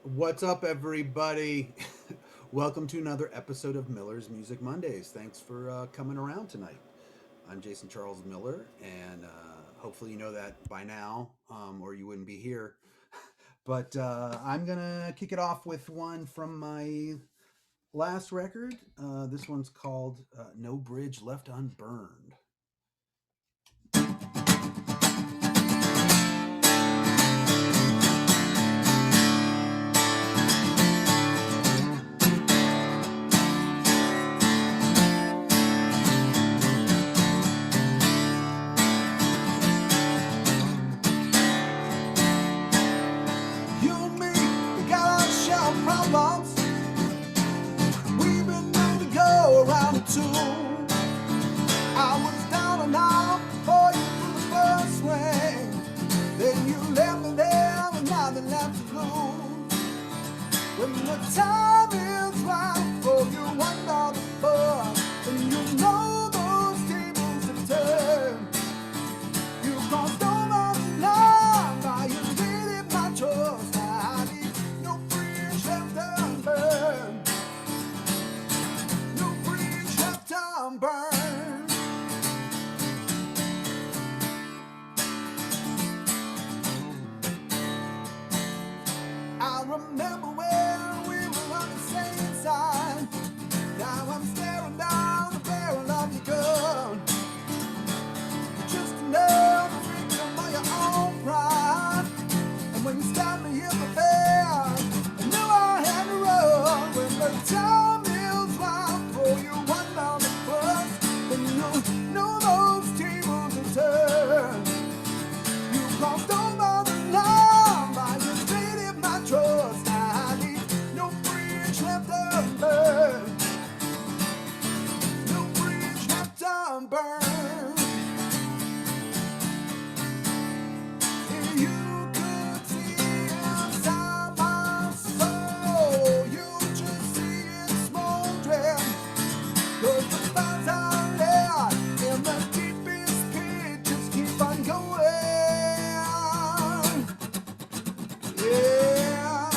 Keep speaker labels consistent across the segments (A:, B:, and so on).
A: What's up, everybody? Welcome to another episode of Miller's Music Mondays. Thanks for coming around tonight. I'm Jason Charles Miller, and hopefully, you know that by now, or you wouldn't be here. But I'm going to kick it off with one from my last record. This one's called No Bridge Left Unburned. You and me, we got our share of problems. We've been known to go around the two. I was down and out for you through the first swing. Then you left me there with nothing left to lose. When the time is right for you under the bus, and you know those tables have turned. You crossed over the line, now you needed my trust. I need no bridge left unburned. No bridge left unburned. I remember when we were on the same side. Now I'm staring down the barrel of your gun. Just another victim of your own pride. And when you stabbed me in the face, I knew I had to run. When the time is right for you one down the bus, then you know those tables are turned. You crossed over the line by your faded my trust. I need no bridge left unburned. No bridge left unburned. If you could see inside my soul, you'd just see it smoldering. 'Cause the fires I lit in the deepest pit just keep on going. Yeah.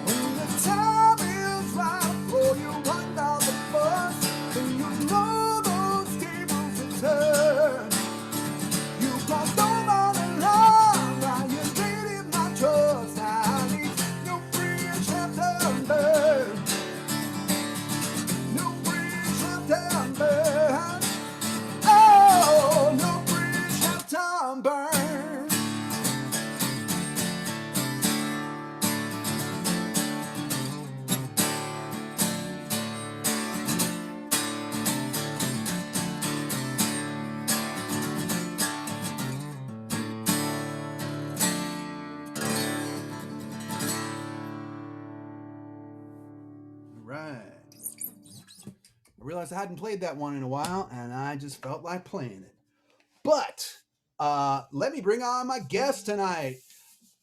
A: When the time is right for you run down the bus, then you know those tables have turned. You crossed over the line, now you needed my trust. I need no bridge left unburned. No bridge left unburned. Oh, no bridge left unburned. Right. I realized I hadn't played that one in a while, and I just felt like playing it. But let me bring on my guest tonight,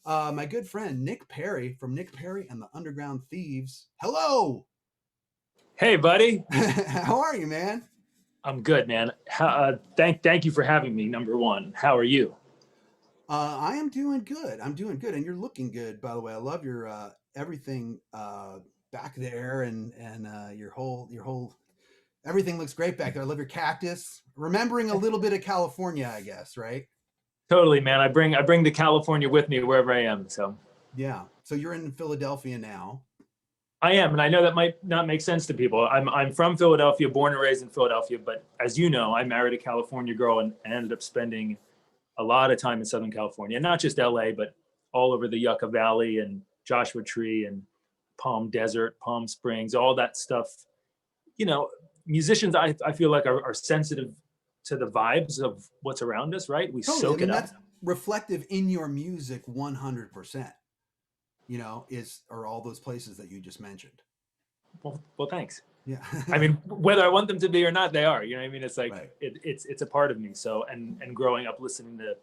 A: my good friend Nick Perri from Nick Perri and the Underground Thieves. Hello.
B: Hey, buddy.
A: How are you, man?
B: I'm good, man. Thank you for having me. Number one, how are you?
A: I am doing good. I'm doing good, and you're looking good, by the way. I love your everything back there, and your whole everything looks great back there. I love your cactus. Remembering a little bit of California, I guess, right?
B: Totally, man. I bring the California with me wherever I am. So
A: Yeah. So you're in Philadelphia now.
B: I am, and I know that might not make sense to people. I'm from Philadelphia, born and raised in Philadelphia, but as you know, I married a California girl and ended up spending a lot of time in Southern California, not just LA, but all over the Yucca Valley and Joshua Tree and Palm Desert, Palm Springs, all that stuff. You know, musicians, I feel like are sensitive to the vibes of what's around us, right? We
A: Totally. I
B: soak
A: mean,
B: it up.
A: that's reflective in your music 100%. You know, is are all those places that you just mentioned.
B: Well, thanks.
A: Yeah.
B: I mean, whether I want them to be or not, they are. You know what I mean? It's like
A: Right.
B: it's a part of me. So and growing up listening to,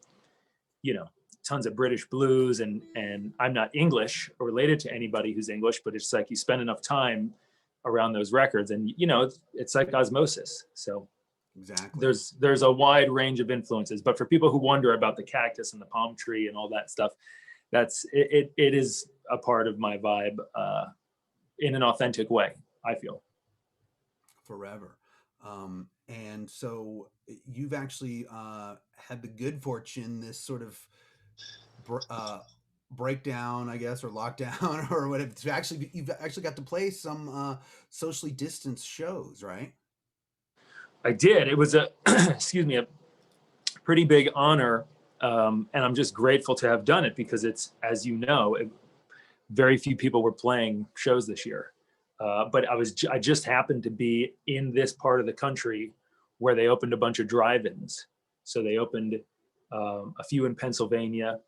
B: you know, tons of British blues, and I'm not English or related to anybody who's English, but it's like you spend enough time around those records, and it's like osmosis. So
A: Exactly.
B: there's a wide range of influences. But for people who wonder about the cactus and the palm tree and all that stuff, it is a part of my vibe in an authentic way, I feel.
A: Forever. And so you've actually had the good fortune, this sort of breakdown, I guess, or lockdown or whatever. You've actually got to play some socially distanced shows, right?
B: I did. It was a excuse me, a pretty big honor, and I'm just grateful to have done it because it's, as you know, very few people were playing shows this year. But I just happened to be in this part of the country where they opened a bunch of drive-ins. So they opened a few in Pennsylvania.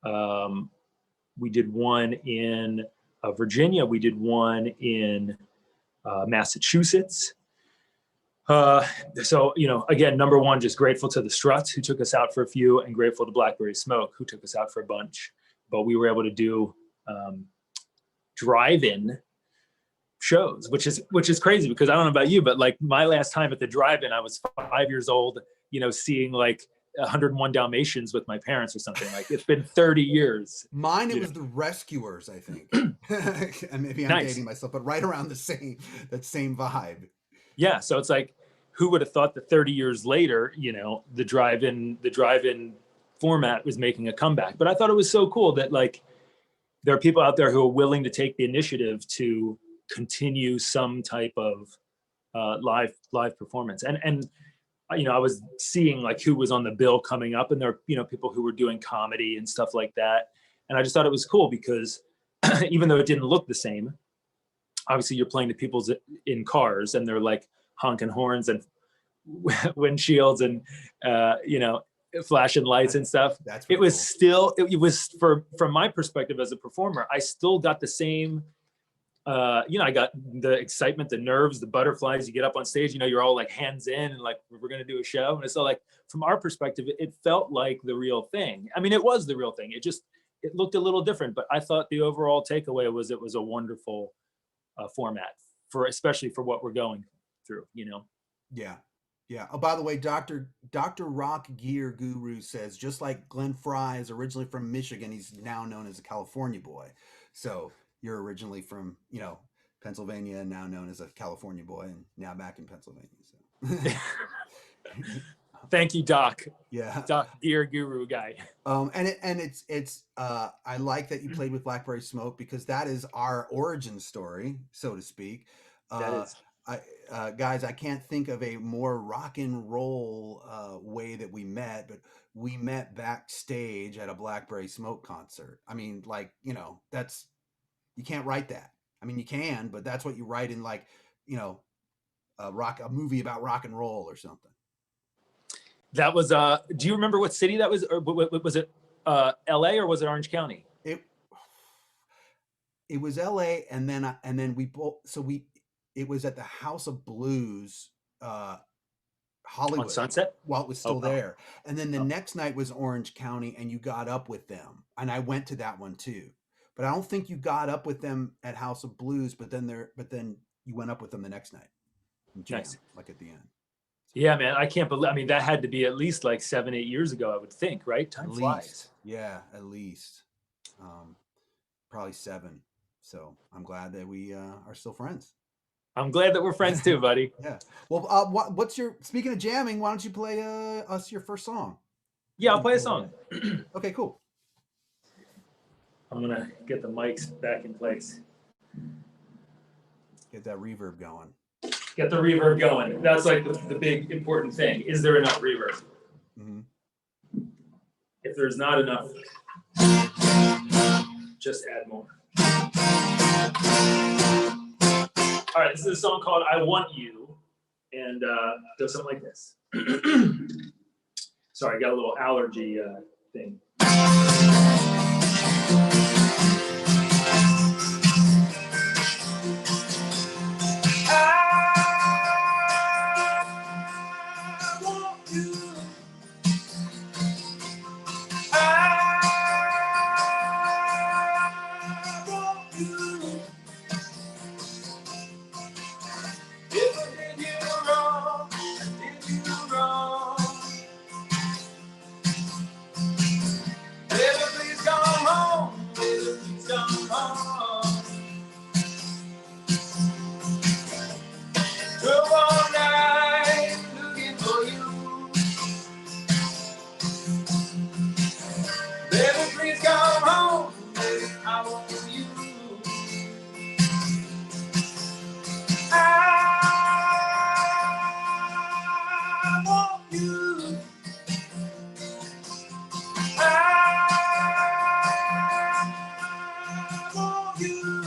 B: We did one in Virginia. We did one in Massachusetts. So, again, number one, just grateful to the Struts who took us out for a few, and grateful to Blackberry Smoke who took us out for a bunch. But we were able to do drive-in shows, which is crazy because I don't know about you, but like my last time at the drive-in, I was 5 years old, seeing like 101 Dalmatians with my parents or something. Like it's been 30 years.
A: Mine, it was The Rescuers, I think. And maybe I'm dating myself, but right around that same vibe.
B: Yeah, so it's like, who would have thought that 30 years later, the drive-in format was making a comeback? But I thought it was so cool that like there are people out there who are willing to take the initiative to continue some type of live performance. And I was seeing like who was on the bill coming up, and there are people who were doing comedy and stuff like that. And I just thought it was cool because even though it didn't look the same, obviously you're playing to people in cars and they're like honking horns and windshields and flashing lights and stuff. It was cool. It was from my perspective as a performer, I still got the same I got the excitement, the nerves, the butterflies. You get up on stage, you're all like hands in and like, we're going to do a show. And so like, from our perspective, it felt like the real thing. I mean, it was the real thing. It looked a little different, but I thought the overall takeaway was it was a wonderful format especially for what we're going through,
A: Yeah. Yeah. Oh, by the way, Dr. Rock Gear Guru says, just like Glenn Fry is originally from Michigan, he's now known as a California boy. So you're originally from, Pennsylvania and now known as a California boy and now back in Pennsylvania. So.
B: Thank you, Doc.
A: Yeah.
B: Doc Gear Guru guy.
A: It's I like that you played with Blackberry Smoke because that is our origin story, so to speak.
B: That is.
A: Guys, I can't think of a more rock and roll way that we met, but we met backstage at a Blackberry Smoke concert. I mean, like, that's, you can't write that. I mean, you can, but that's what you write in like, a movie about rock and roll or something.
B: That was, do you remember what city that was? Or was it LA or was it Orange County?
A: It was LA, and then we both, it was at the House of Blues, Hollywood.
B: On Sunset?
A: While it was still there. And then the next night was Orange County, and you got up with them. And I went to that one too. But I don't think you got up with them at House of Blues, but then you went up with them the next night.
B: Nice.
A: Like at the end.
B: Yeah, man, I can't believe, I mean, that had to be at least like 7-8 years ago, I would think, right? Time flies.
A: Yeah, at least. Probably 7. So I'm glad that we are still friends.
B: I'm glad that we're friends too, buddy.
A: Yeah. Well, speaking of jamming, why don't you play us your first song?
B: Yeah, I'll play a song.
A: Okay, cool.
B: I'm going to get the mics back in place.
A: Get that reverb going.
B: Get the reverb going. That's like the big important thing. Is there enough reverb?
A: Mm-hmm.
B: If there's not enough, just add more. All right, this is a song called I Want You, and goes something like this. Sorry, I got a little allergy thing. I
A: please come home, baby, I want you. I want you. I want you.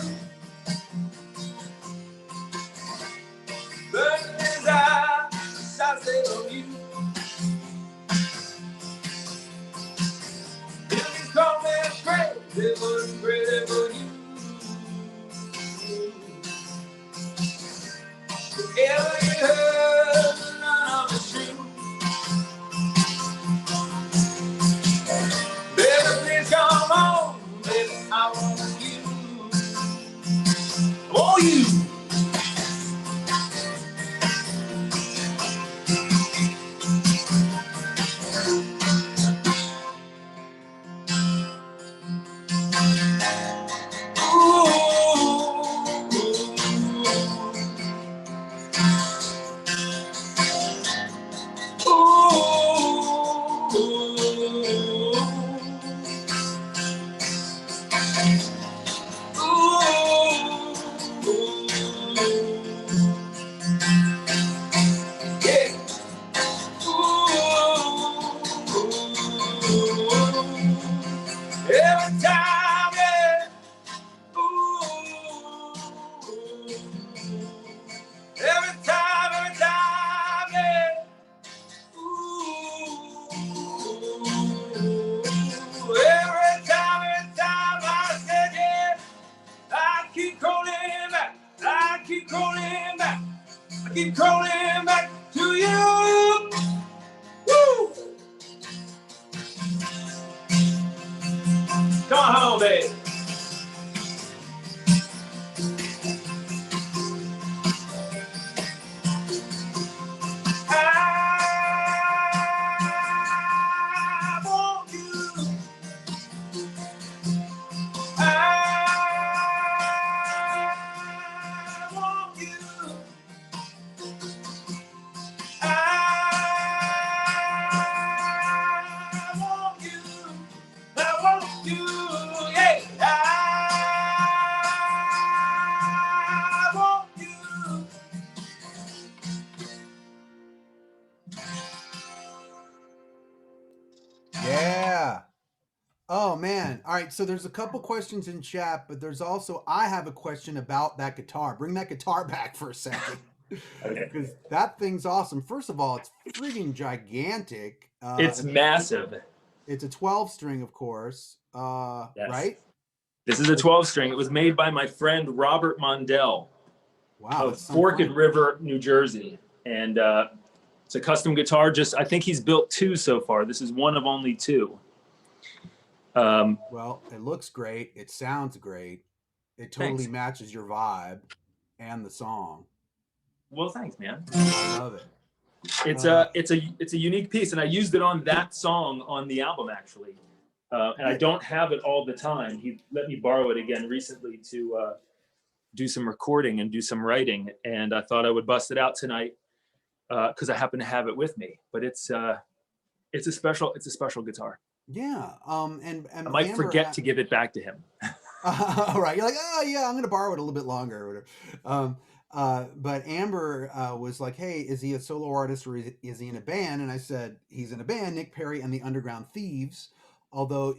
A: Burning desire, shall stay on you. You can call me crazy, but I'm crazy for you. Whatever you heard, none of it's true. Baby, please come home, baby, I want you. I want you. Every time, yeah. Ooh. Every time, yeah. Ooh. Every time I said yeah, I keep crawling back. I keep crawling back. I keep crawling back to you. Woo! Come on home, babe. I want you. I want you. I want you. I want you. Yeah. I want you.
C: Yeah. Oh man. All right. So there's a couple questions in chat, but there's also I have a question about that guitar. Bring that guitar back for a second.
B: Okay.
C: Because that thing's awesome. First of all, it's freaking gigantic.
B: It's massive.
C: It's a 12 string, of course.
B: Yes.
C: Right?
B: This is a 12 string. It was made by my friend Robert Mondell
C: Wow.
B: of Forked River, New Jersey. And it's a custom guitar. I think he's built 2 so far. This is one of only 2.
C: Well, it looks great. It sounds great. It totally
B: Thanks.
C: matches your vibe and the song.
B: Well, thanks, man.
C: I love it.
B: It's a unique piece, and I used it on that song on the album actually. And I don't have it all the time. He let me borrow it again recently to do some recording and do some writing, and I thought I would bust it out tonight because I happen to have it with me. But it's a special guitar.
C: Yeah. And
B: I might
C: Amber
B: forget to give it back to him.
C: All right. You're like, oh yeah, I'm gonna borrow it a little bit longer or whatever. But Amber was like, hey, is he a solo artist or is he in a band? And I said, he's in a band, Nick Perri and the Underground Thieves. Although,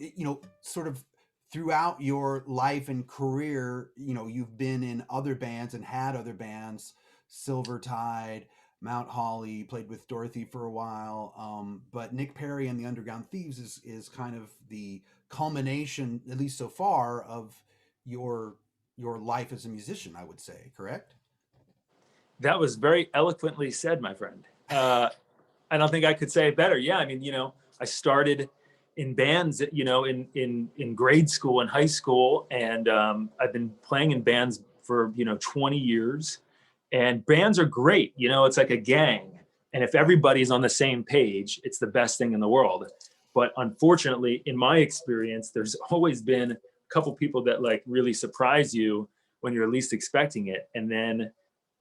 C: sort of throughout your life and career, you've been in other bands and had other bands, Silver Tide, Mount Holly, played with Dorothy for a while. But Nick Perri and the Underground Thieves is kind of the culmination, at least so far, of your life as a musician, I would say, correct?
B: That was very eloquently said, my friend. I don't think I could say it better. Yeah, I mean, I started in bands, in grade school and high school, and I've been playing in bands for 20 years. And bands are great. It's like a gang, and if everybody's on the same page, it's the best thing in the world. But unfortunately, in my experience, there's always been a couple people that like really surprise you when you're least expecting it, and then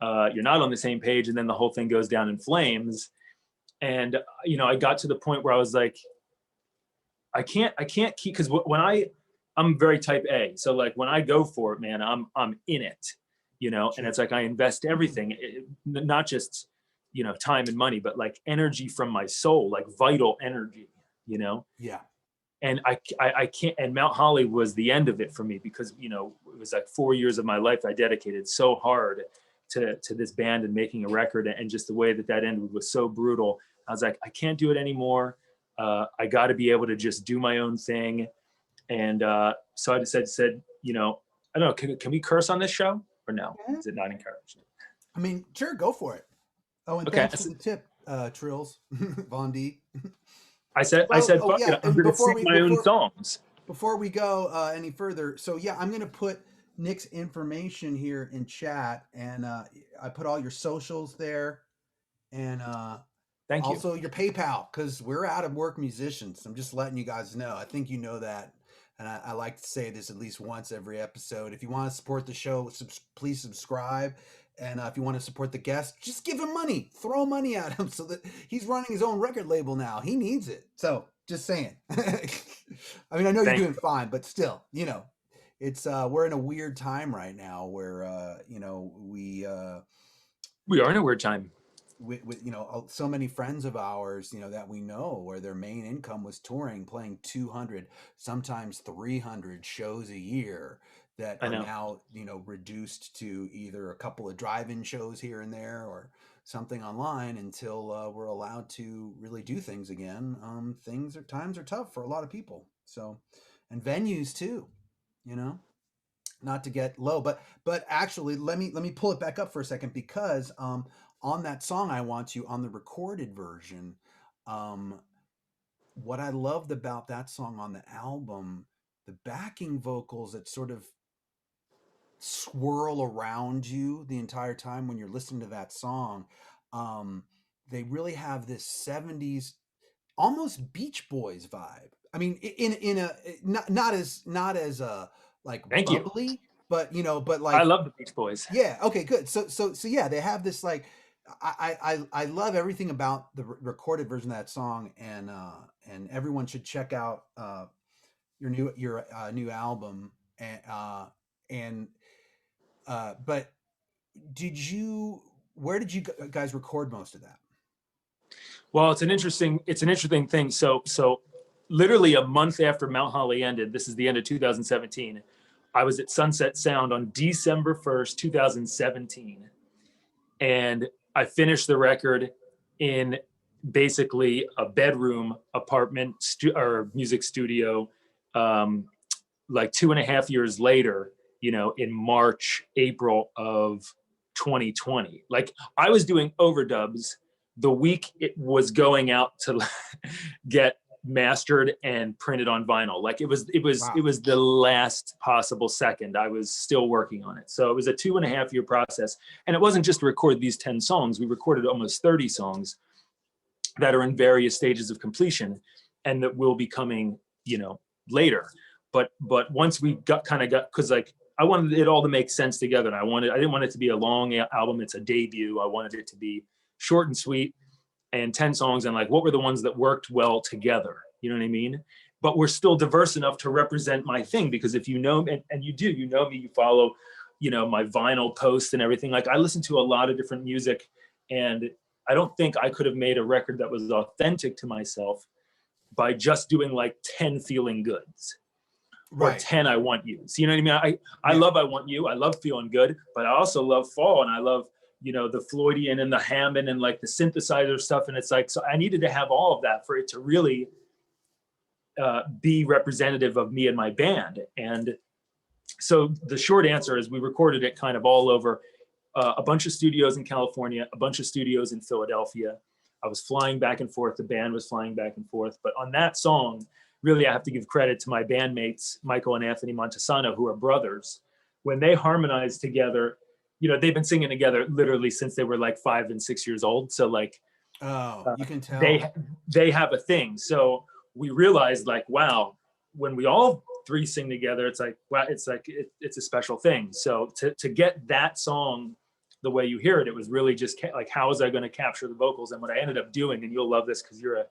B: you're not on the same page, and then the whole thing goes down in flames. And I got to the point where I was like, I can't keep, because when I'm very type A. So like when I go for it, man, I'm in it, and it's like I invest everything, not just, time and money, but like energy from my soul, like vital energy,
C: Yeah.
B: and I can't, and Mount Holly was the end of it for me because, it was like 4 years of my life I dedicated so hard to this band and making a record, and just the way that ended was so brutal. I was like, I can't do it anymore. I got to be able to just do my own thing. And so I just said, I don't know, can we curse on this show or no?
C: Yeah.
B: Is it not encouraged?
C: I mean, sure, go for it. Oh, and
B: Okay.
C: thanks for the tip, Trills, Von D.
B: I said,
C: Oh,
B: fuck
C: yeah,
B: it, I'm
C: and
B: going to sing my own songs.
C: before we go any further, so yeah, I'm gonna put Nick's information here in chat, and I put all your socials there, and
B: Thank you.
C: also your PayPal, because we're out of work musicians. I'm just letting you guys know. I think you know that, and I like to say this at least once every episode. If you want to support the show, please subscribe. And if you want to support the guest, just give him money. Throw money at him so that he's running his own record label now. He needs it. So just saying. I mean, I know you're doing fine, but still, it's we're in a weird time right now where we
B: are in a weird time.
C: With so many friends of ours that we know where their main income was touring, playing 200, sometimes 300 shows a year, that are now reduced to either a couple of drive-in shows here and there or something online until we're allowed to really do things again. Times are tough for a lot of people, so, and venues too, not to get low, but actually let me pull it back up for a second, because on that song I Want You, on the recorded version, what I loved about that song on the album, the backing vocals that sort of swirl around you the entire time when you're listening to that song, they really have this 70s almost Beach Boys vibe. I mean, in a not as like
B: Thank
C: bubbly,
B: you.
C: but but like,
B: I love the Beach Boys.
C: Yeah. Okay. Good. So yeah, they have this like, I love everything about the recorded version of that song, and everyone should check out your new album, and but where did you guys record most of that?
B: Well, it's an interesting thing. So literally a month after Mount Holly ended, this is the end of 2017, I was at Sunset Sound on December 1st, 2017. And I finished the record in basically a bedroom apartment or music studio, like 2.5 years later, in March, April of 2020. Like I was doing overdubs the week it was going out to get mastered and printed on vinyl. Like it was the last possible second. I was still working on it. So it was a 2.5 year process. And it wasn't just to record these 10 songs. We recorded almost 30 songs that are in various stages of completion and that will be coming, later. But once we got, cause like I wanted it all to make sense together. And I didn't want it to be a long album. It's a debut. I wanted it to be short and sweet and 10 songs. And like, what were the ones that worked well together? You know what I mean? But we're still diverse enough to represent my thing, because if you know, and you do, me, you follow, my vinyl posts and everything. Like I listen to a lot of different music, and I don't think I could have made a record that was authentic to myself by just doing like 10 Feeling Goods. Or 10 I Want Yous. You know what I mean? I love I Want You. I love Feeling Good, but I also love Fall, and I love, the Floydian and the Hammond and like the synthesizer stuff. And it's like, so I needed to have all of that for it to really be representative of me and my band. And so the short answer is we recorded it kind of all over, a bunch of studios in California, a bunch of studios in Philadelphia. I was flying back and forth. The band was flying back and forth. But on that song, really, I have to give credit to my bandmates, Michael and Anthony Montesano, who are brothers. When they harmonized together, they've been singing together literally since they were like 5 and 6 years old. So like,
C: you can tell
B: they have a thing. So we realized like, wow, when we all three sing together, it's like, wow, it's a special thing. So to get that song the way you hear it, it was really just like, how was I going to capture the vocals? And what I ended up doing, and you'll love this because you're a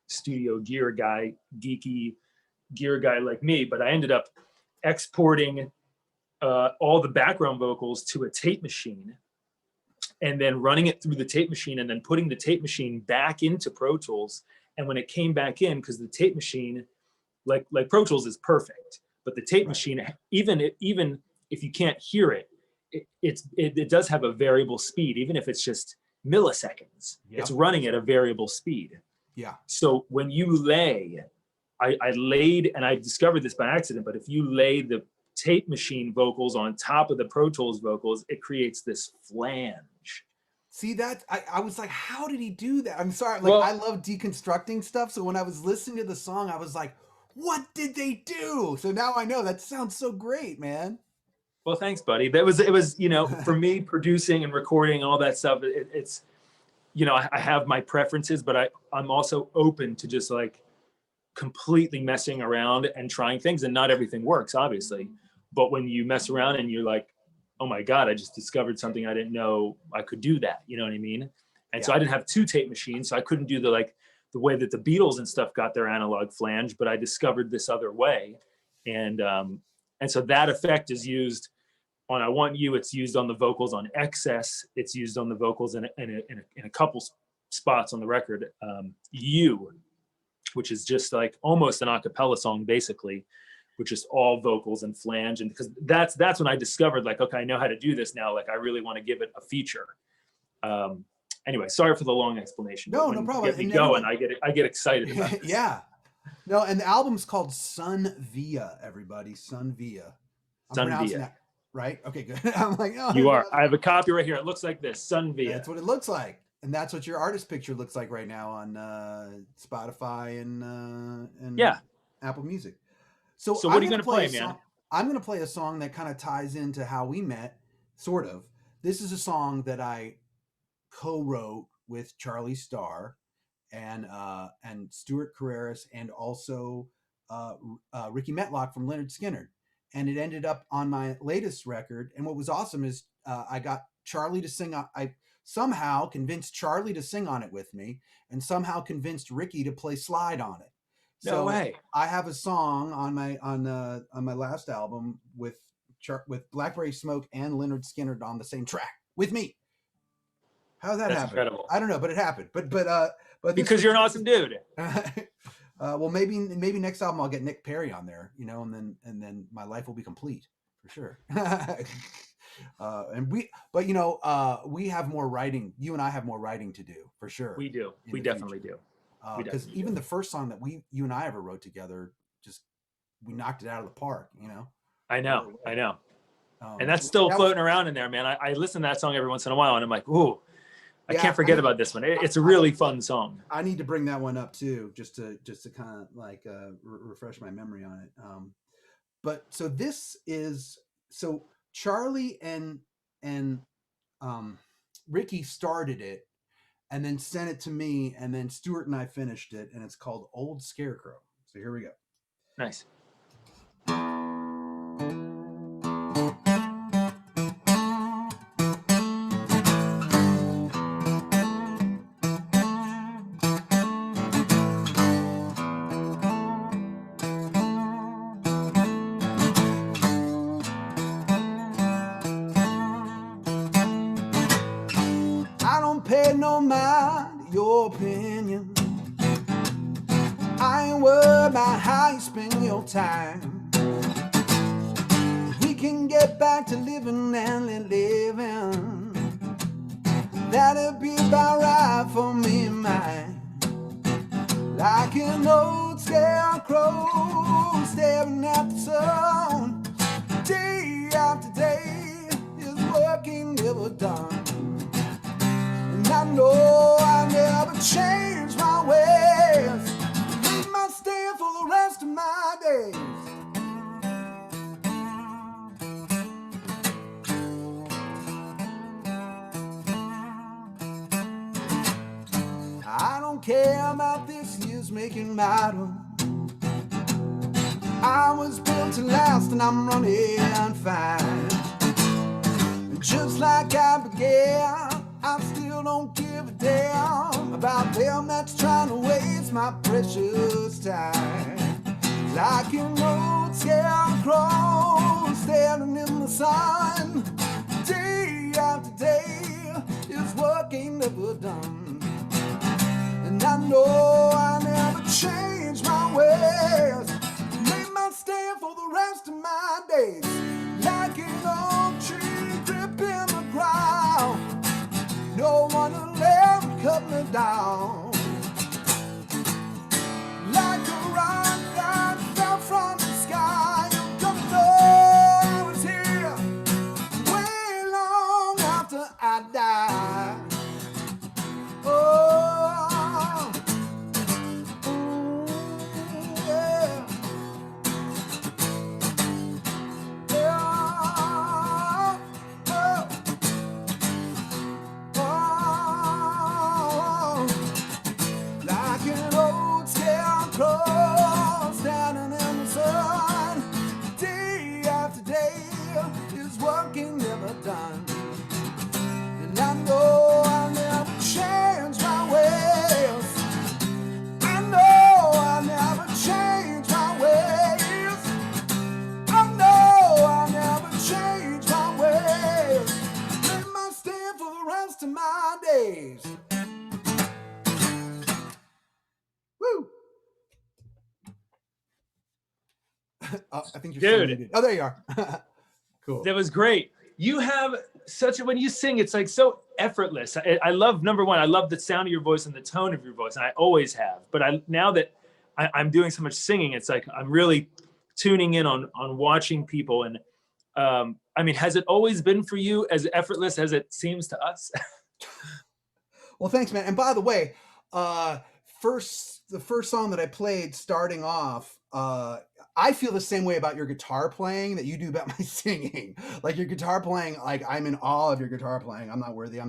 B: studio gear guy, geeky, gear guy like me, but I ended up exporting all the background vocals to a tape machine and then running it through the tape machine and then putting the tape machine back into Pro Tools. And when it came back in, because the tape machine, like Pro Tools is perfect, but the tape machine, even if you can't hear it, it does have a variable speed, even if it's just milliseconds. It's running at a variable speed.
C: Yeah.
B: So when you lay, I laid, and I discovered this by accident, but if you lay the tape machine vocals on top of the Pro Tools vocals, it creates this flange.
C: See that? I was like, how did he do that? I'm sorry. Like,
B: Well,
C: I love deconstructing stuff. So when I was listening to the song, I was like, what did they do? So now I know. That sounds so great, man.
B: Well, thanks, buddy. It was, you know, for me, producing and recording all that stuff, it's, you know, I have my preferences, but I'm also open to just like completely messing around and trying things, and not everything works, obviously. But when you mess around and you're like, oh my God, I just discovered something I didn't know I could do that. You know what I mean? And so I didn't have two tape machines, so I couldn't do the way that the Beatles and stuff got their analog flange, but I discovered this other way. And so that effect is used on I Want You. It's used on the vocals on Excess. It's used on the vocals in a couple spots on the record. You, which is just like almost an a cappella song, basically, which is all vocals and flange. And because that's when I discovered, like, okay, I know how to do this now. Like, I really want to give it a feature. Anyway, sorry for the long explanation.
C: No, no problem.
B: Get me going. I get excited about this.
C: Yeah. No, and the album's called Sun Via, everybody. Sun Via. I'm
B: Sun
C: pronouncing
B: Via.
C: that right? Okay, good. I'm like, oh,
B: You are. I have a copy right here. It looks like this. Sun Via.
C: That's what it looks like. And that's what your artist picture looks like right now on Spotify and Apple Music. So
B: what are you going to play, man?
C: I'm going to play a song that kind of ties into how we met, sort of. This is a song that I co-wrote with Charlie Starr and Stuart Carreras and also Ricky Metlock from Lynyrd Skynyrd. And it ended up on my latest record. And what was awesome is I got Charlie to sing. I somehow convinced Charlie to sing on it with me, and somehow convinced Ricky to play slide on it.
B: No way.
C: I have a song on my last album with Blackberry Smoke and Lynyrd Skynyrd on the same track with me. How's that happen?
B: Incredible.
C: I don't know, but it happened. But
B: because you're an awesome dude.
C: Well, maybe next album I'll get Nick Perri on there, you know, and then my life will be complete for sure. We have more writing. You and I have more writing to do for sure.
B: We do. We definitely do.
C: Because even the first song that you and I ever wrote together, we knocked it out of the park, you know.
B: I know. And that's still floating around in there, man. I listen to that song every once in a while, and I'm like, ooh, I can't forget about this one. It's a really fun song.
C: I need to bring that one up too, just to kind of like refresh my memory on it. But so this is Charlie and Ricky started it, and then sent it to me, and then Stuart and I finished it, and it's called Old Scarecrow. So here we go.
B: Nice.
C: Pay no mind to your opinion. I ain't worried about how you spend your time. We can get back to living and living. That'll be about right for me and mine. Like an old scarecrow staring at the sun. Day after day is working never done. I know I never change my ways. Leave my stand for the rest of my days. I don't care about this year's making model. I was built to last and I'm running fine. Just like I began, I still don't give a damn about them that's trying to waste my precious time.
A: like an old scarecrow standing in the sun. Day after day is work ain't never done. And I know I never change my ways. Make my stand for the rest of my days. Like an old tree gripping the ground. No one will ever cut me down. Like a rock that fell from the sky. You're gonna know I was here way long after I die. Oh, ooh, yeah. Yeah. Oh. Like an old scarecrow standing in the sun. Day after day is working never done. And I know I'll never change my ways. I know I'll never change my ways. I know I'll never change my ways. Make my stand for the rest of my days. Woo! Oh, I think you're still
B: Dude.
C: muted. Oh, there you are. Cool.
B: That was great. You have such a, when you sing, it's like so effortless. I love, number one, I love the sound of your voice and the tone of your voice. And I always have, but now that I'm doing so much singing, it's like, I'm really tuning in on watching people. And I mean, has it always been for you as effortless as it seems to us?
C: Well, thanks, man. And by the way, the first song that I played starting off, I feel the same way about your guitar playing that you do about my singing. Like your guitar playing, like I'm in awe of your guitar playing. I'm not worthy.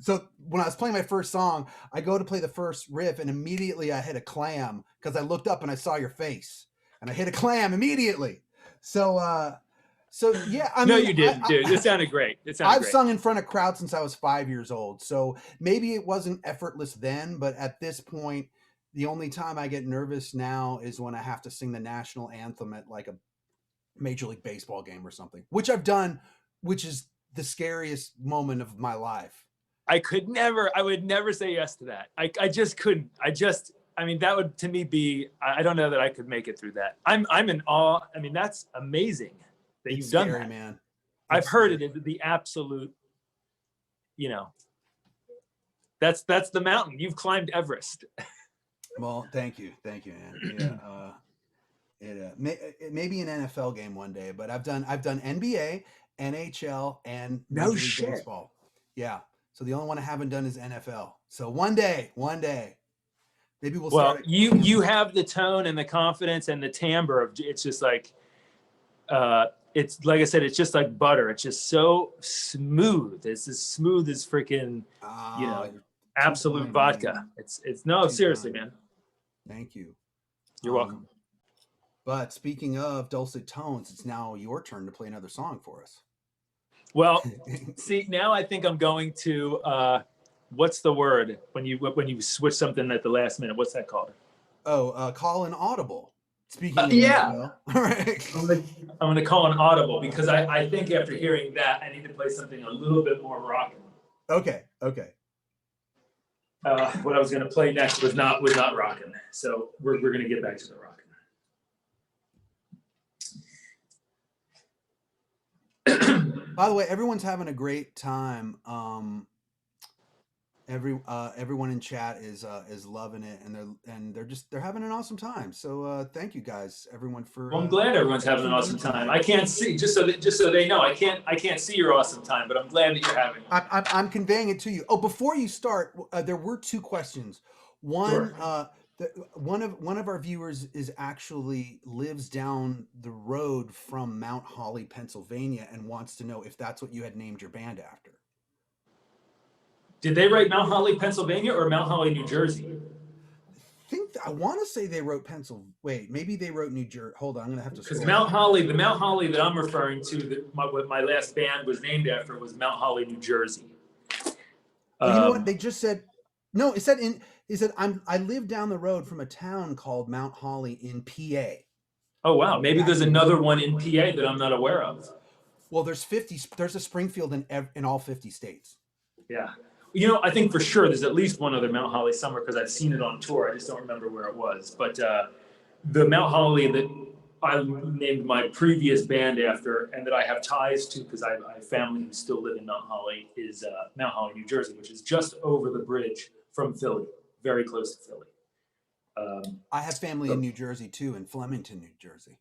C: So when I was playing my first song, I go to play the first riff and immediately I hit a clam because I looked up and I saw your face and I hit a clam immediately. So yeah, I
B: No,
C: mean,
B: you didn't, dude. It sounded great.
C: I've sung in front of crowds since I was 5 years old. So maybe it wasn't effortless then, but at this point, the only time I get nervous now is when I have to sing the national anthem at like a Major League Baseball game or something, which I've done, which is the scariest moment of my life.
B: I would never say yes to that. I just couldn't. I mean, that would to me be, I don't know that I could make it through that. I'm in awe. I mean, that's amazing that
C: It's
B: you've done
C: scary,
B: that.
C: man.
B: I've
C: It's
B: heard
C: scary.
B: it, the absolute, that's the mountain. You've climbed Everest.
C: Well, thank you, man. Yeah, it may be an NFL game one day, but I've done NBA, NHL, and
B: No
C: Major League
B: shit.
C: Baseball. Yeah. So the only one I haven't done is NFL. So one day, maybe we'll
B: Well,
C: start.
B: you have the tone and the confidence and the timbre of, it's just like, it's like I said, it's just like butter. It's just so smooth. It's as smooth as freaking,
C: You're
B: absolute
C: kind,
B: vodka.
C: man.
B: It's no,
C: Too
B: seriously,
C: kind.
B: man.
C: Thank you.
B: You're welcome.
C: But speaking of dulcet tones, it's now your turn to play another song for us.
B: Well, see, now I think I'm going to, what's the word when you switch something at the last minute? What's that called?
C: Call an audible. Speaking of
B: yeah.
C: NFL. All right.
B: I'm going to call an audible because I think after hearing that, I need to play something a little bit more rocking.
C: Okay.
B: What I was going to play next was not rocking. So we're going to get back to the rocking.
C: By the way, everyone's having a great time. Everyone in chat is loving it, and they're having an awesome time. So thank you guys, everyone, for.
B: Well, I'm glad everyone's having an awesome time. I can't see, just so they know, I can't see your awesome time, but I'm glad that you're having one.
C: I'm conveying it to you. Oh, before you start, there were two questions. One,
B: Sure.
C: One of our viewers actually lives down the road from Mount Holly, Pennsylvania, and wants to know if that's what you had named your band after.
B: Did they write Mount Holly, Pennsylvania, or Mount Holly, New Jersey?
C: I want to say they wrote Pennsylvania. Wait, maybe they wrote New Jersey. Hold on, I'm gonna have to.
B: Because the Mount Holly that I'm referring to, what my last band was named after, was Mount Holly, New Jersey.
C: You know what? They just said no. It said He said, I live down the road from a town called Mount Holly in PA.
B: Oh, wow. Maybe
C: Yeah.
B: there's another one in PA that I'm not aware of.
C: Well, there's a Springfield in all 50 states.
B: Yeah. You know, I think for sure there's at least one other Mount Holly somewhere because I've seen it on tour. I just don't remember where it was. But the Mount Holly that I named my previous band after and that I have ties to because I have family who still live in Mount Holly is Mount Holly, New Jersey, which is just over the bridge from Philly, very close to Philly.
C: I have family in New Jersey too, in Flemington, New Jersey.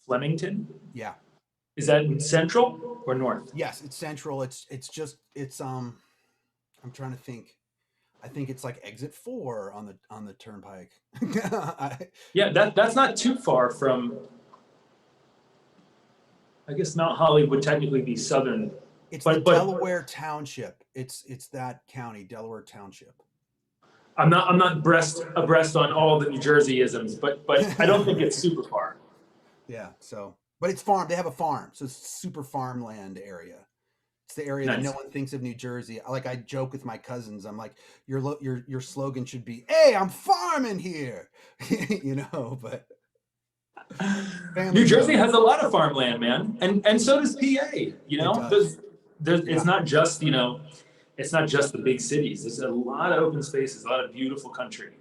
B: Flemington?
C: Yeah.
B: Is that in central or north?
C: Yes, it's central. It's I'm trying to think. I think it's like exit 4 on the turnpike.
B: Yeah, that's not too far from. I guess Mount Holly would technically be southern.
C: It's the Delaware Township. It's that county, Delaware Township.
B: I'm not abreast on all the New Jersey-isms, but I don't think it's super far.
C: Yeah. So, but it's farm. They have a farm, so it's super farmland area. It's the area that no one thinks of New Jersey. Like I joke with my cousins. I'm like, your slogan should be, "Hey, I'm farming here," you know. But
B: New Jersey has a lot of farmland, man, and so does PA. You know, it's not just it's not just the big cities. There's a lot of open spaces, a lot of beautiful country.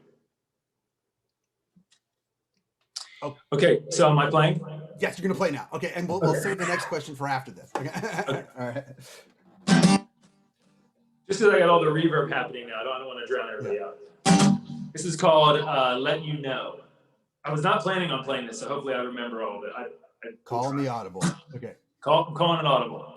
C: Oh.
B: Okay, so am I playing?
C: Yes, you're gonna play now. Okay, and we'll save the next question for after this. Okay. All right.
B: Just because I got all the reverb happening now, I don't want to drown everybody out. This is called "Let You Know." I was not planning on playing this, so hopefully I remember all of it.
C: Calling the audible. Okay.
B: I'm calling an audible.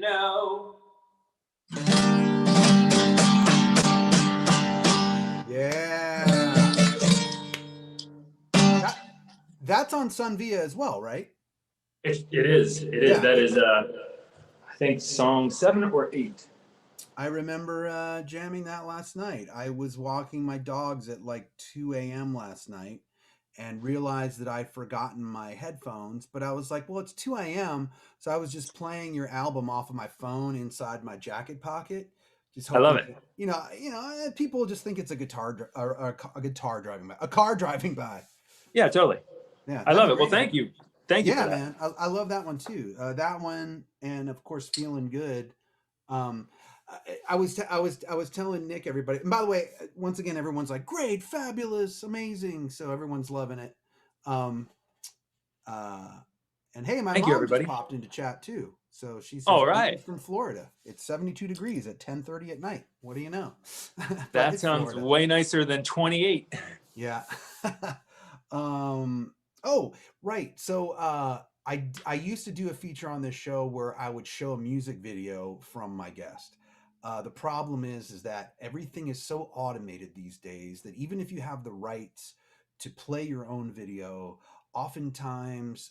B: know.
C: Yeah. That's on Sun Via as well, right?
B: It is. It is.
C: Yeah.
B: That is, I think, song 7 or 8.
C: I remember jamming that last night. I was walking my dogs at like 2 a.m. last night and realized that I'd forgotten my headphones. But I was like, well, it's 2 a.m. So I was just playing your album off of my phone inside my jacket pocket, just
B: I love
C: hoping,
B: it.
C: people just think it's a guitar or a guitar driving by, a car driving by.
B: Yeah, totally.
C: Yeah,
B: I
C: that'd
B: love
C: be
B: it. Well,
C: great.
B: thank you. Thank you for
C: Yeah,
B: that.
C: man, I love that one too. That one, and of course, feeling good. Um, I was telling Nick, everybody, and by the way, once again, everyone's like, great, fabulous, amazing. So everyone's loving it. Um, uh, and hey, my
B: Thank you,
C: mom just
B: everybody.
C: popped into chat too. So she says,
B: All
C: greetings
B: right.
C: from Florida. It's 72 degrees at 10:30 at night. What do you know? But
B: That
C: it's
B: sounds
C: Florida.
B: way nicer than 28.
C: Yeah. um. Oh, right. So, I used to do a feature on this show where I would show a music video from my guest. The problem is that everything is so automated these days that even if you have the rights to play your own video, oftentimes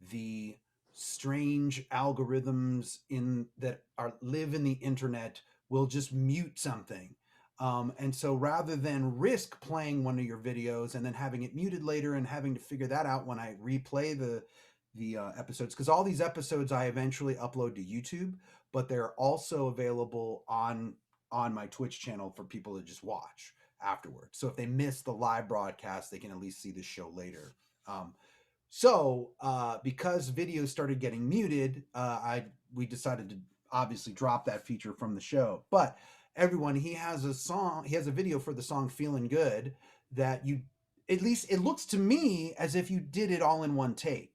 C: the strange algorithms in that are live in the internet will just mute something. And so rather than risk playing one of your videos and then having it muted later and having to figure that out when I replay the episodes, because all these episodes I eventually upload to YouTube, but they're also available on my Twitch channel for people to just watch afterwards. So if they miss the live broadcast, they can at least see the show later. Because videos started getting muted, we decided to obviously drop that feature from the show. But everyone, he has a video for the song "Feeling Good" that you, at least it looks to me as if you did it all in one take.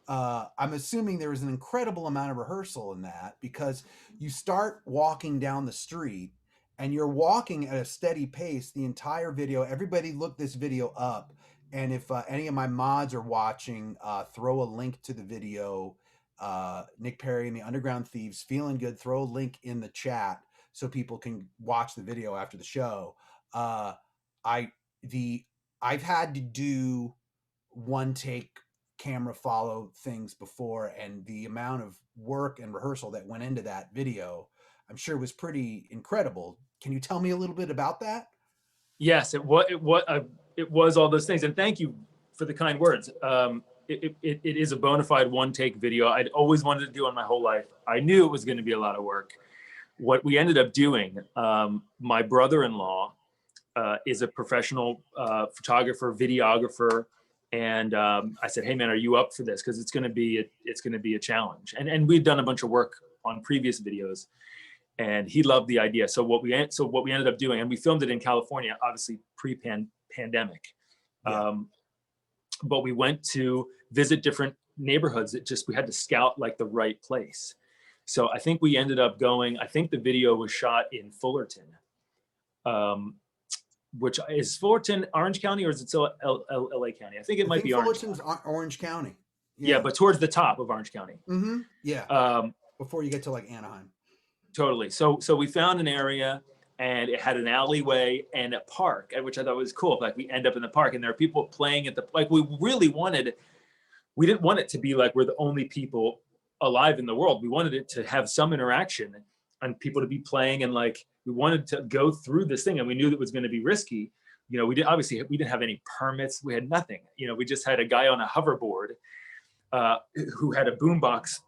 C: I'm assuming there was an incredible amount of rehearsal in that because you start walking down the street and you're walking at a steady pace the entire video. Everybody look this video up. And if any of my mods are watching, throw a link to the video. Nick Perri and the Underground Thieves, Feeling Good. Throw a link in the chat so people can watch the video after the show. Uh, I the I've had to do one take camera follow things before, and the amount of work and rehearsal that went into that video, I'm sure was pretty incredible. Can you tell me a little bit about that?
B: Yes, it was all those things, and thank you for the kind words. It is a bona fide one take video. I'd always wanted to do it my whole life. I knew it was going to be a lot of work. What we ended up doing, my brother-in-law is a professional photographer, videographer, and I said, "Hey, man, are you up for this? Because it's going to be a challenge." And we'd done a bunch of work on previous videos, and he loved the idea. So what we ended up doing, and we filmed it in California, obviously pre-pandemic,
C: Yeah.
B: but we went to visit different neighborhoods. We had to scout like the right place. So I think we ended up going. I think the video was shot in Fullerton. Which is Fullerton Orange County, or is it still LA County? I think it might be Orange
C: Fullerton's
B: County.
C: Orange County.
B: Yeah, but towards the top of Orange County.
C: Mm-hmm. Yeah. Before you get to like Anaheim.
B: Totally. So we found an area, and it had an alleyway and a park, which I thought was cool. Like we end up in the park, and there are people playing at we didn't want it to be like we're the only people alive in the world. We wanted it to have some interaction and people to be playing, and like we wanted to go through this thing, and we knew that it was going to be risky. We didn't have any permits. We had nothing. We just had a guy on a hoverboard who had a boombox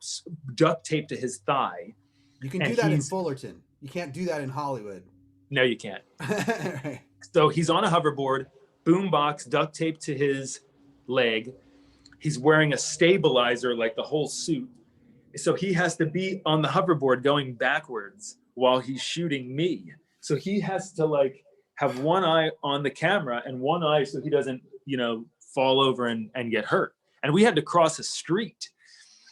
B: duct taped to his thigh.
C: You can do that in Fullerton. You can't do that in Hollywood.
B: No, you can't.
C: Right.
B: So he's on a hoverboard, boombox duct taped to his leg. He's wearing a stabilizer, like the whole suit. So he has to be on the hoverboard going backwards while he's shooting me. So he has to like have one eye on the camera and one eye so he doesn't, fall over and get hurt. And we had to cross a street.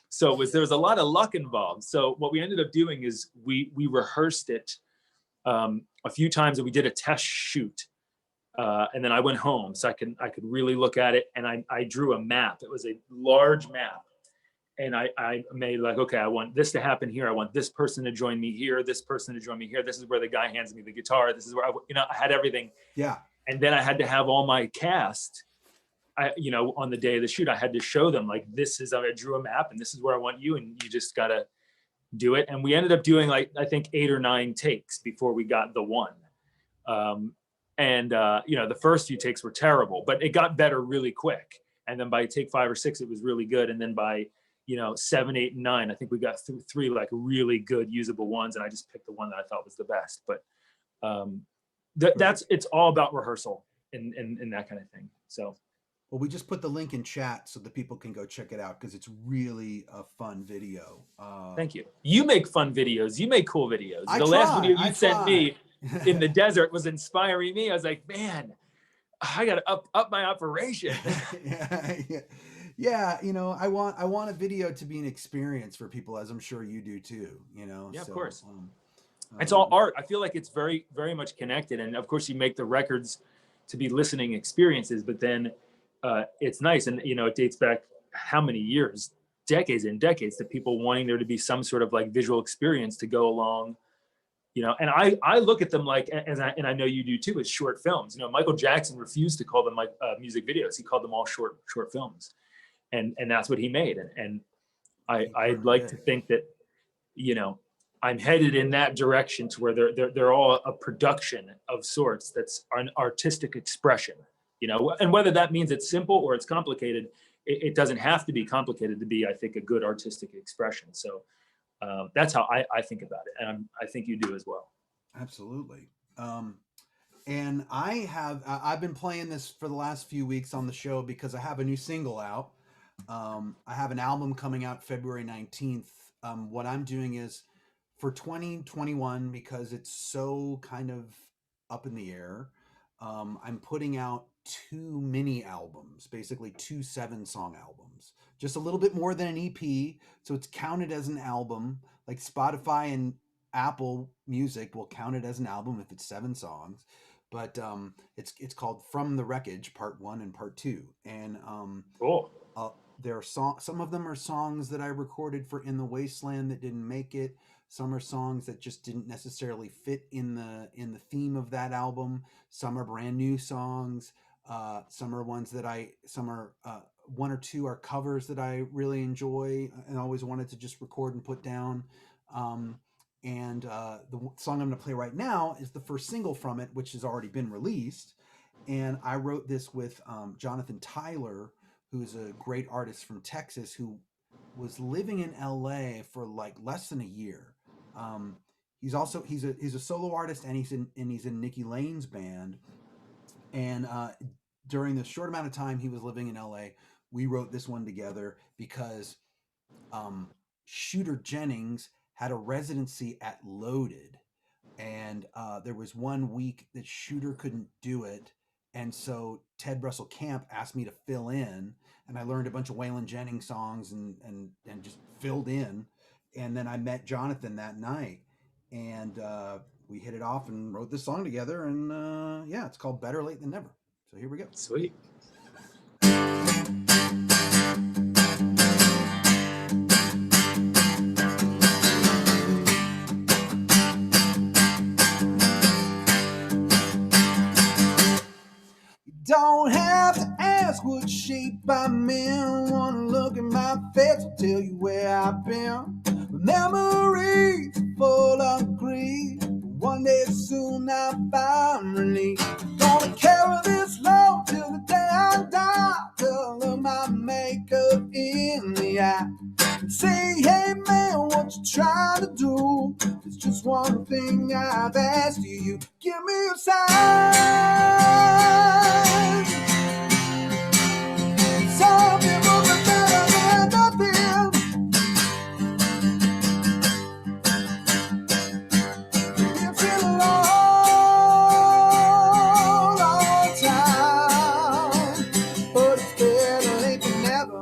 B: So there was a lot of luck involved. So what we ended up doing is we rehearsed it a few times, and we did a test shoot. And then I went home so I could really look at it. And I drew a map. It was a large map. and I made like, okay, I want this to happen here. I want this person to join me here. This person to join me here. This is where the guy hands me the guitar. This is where I had everything.
C: Yeah.
B: And then I had to have all my cast, on the day of the shoot, I had to show them like, I drew a map and this is where I want you. And you just got to do it. And we ended up doing like, I think 8 or 9 takes before we got the one. The first few takes were terrible, but it got better really quick. And then by take 5 or 6, it was really good. And then by, 7, 8, and 9, I think we got through 3 like really good usable ones. And I just picked the one that I thought was the best. But it's all about rehearsal and that kind of thing. So.
C: Well, we just put the link in chat so that people can go check it out because it's really a fun video.
B: Thank you. You make fun videos. You make cool videos. Last video you sent me in the desert was inspiring me. I was like, man, I got to up my operation.
C: Yeah. I want a video to be an experience for people, as I'm sure you do too.
B: Yeah, of course. It's all art. I feel like it's very, very much connected. And of course, you make the records to be listening experiences, but then it's nice. And, it dates back how many years, decades and decades, to people wanting there to be some sort of like visual experience to go along, and I look at them like, and I know you do too, as short films. Michael Jackson refused to call them like music videos. He called them all short films. And that's what he made. And I'd like to think that, I'm headed in that direction to where they're all a production of sorts. That's an artistic expression, and whether that means it's simple or it's complicated, it doesn't have to be complicated to be, I think, a good artistic expression. So that's how I think about it. And I think you do as well.
C: Absolutely. And I've been playing this for the last few weeks on the show because I have a new single out. I have an album coming out February 19th. What I'm doing is for 2021, because it's so kind of up in the air, I'm putting out 2 mini albums, basically 2 7-song albums, just a little bit more than an EP. So it's counted as an album. Like Spotify and Apple Music will count it as an album if it's 7 songs. But it's called From the Wreckage, Part 1 and Part 2. And
B: cool.
C: There are some of them are songs that I recorded for In the Wasteland that didn't make it. Some are songs that just didn't necessarily fit in the theme of that album. Some are brand new songs. Some are ones that 1 or 2 are covers that I really enjoy and always wanted to just record and put down. And the song I'm going to play right now is the first single from it, which has already been released. And I wrote this with Jonathan Tyler, who's a great artist from Texas who was living in LA for like less than a year. He's a solo artist, and he's in Nikki Lane's band. And during the short amount of time he was living in LA, we wrote this one together because Shooter Jennings had a residency at Loaded, and there was 1 week that Shooter couldn't do it. And so Ted Russell Camp asked me to fill in, and I learned a bunch of Waylon Jennings songs and just filled in. And then I met Jonathan that night, and we hit it off and wrote this song together. And it's called Better Late Than Never. So here we go.
B: Sweet.
A: Don't have to ask what shape I'm in. Wanna look at my face, I'll tell you where I've been. Memories full of grief. One day soon I find relief. Gonna carry this load till the day I die. Till I look my makeup in the eye. And say, hey man, what you trying to do? It's just one thing I've asked you. Give me a sign. Some people are better than nothing. It's been a long, long time, but it's better late than never.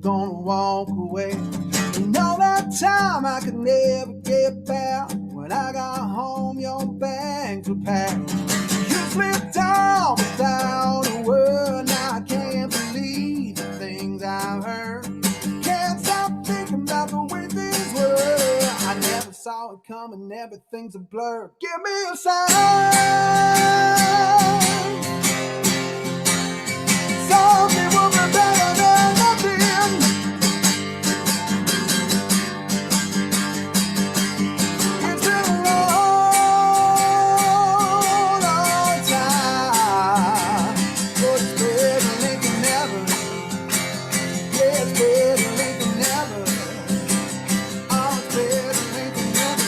C: gonna walk away. And all that time I could never get back. When I got home, your bags were packed. You slipped out without a word. Now I can't believe the things I've heard. Can't stop thinking about the way things were. I never saw it coming, everything's a blur. Give me a sign. Something will be better than nothing. It's been a long, long time. But it's better late than never. Yeah, it's better late than never. Oh, it's better late than never.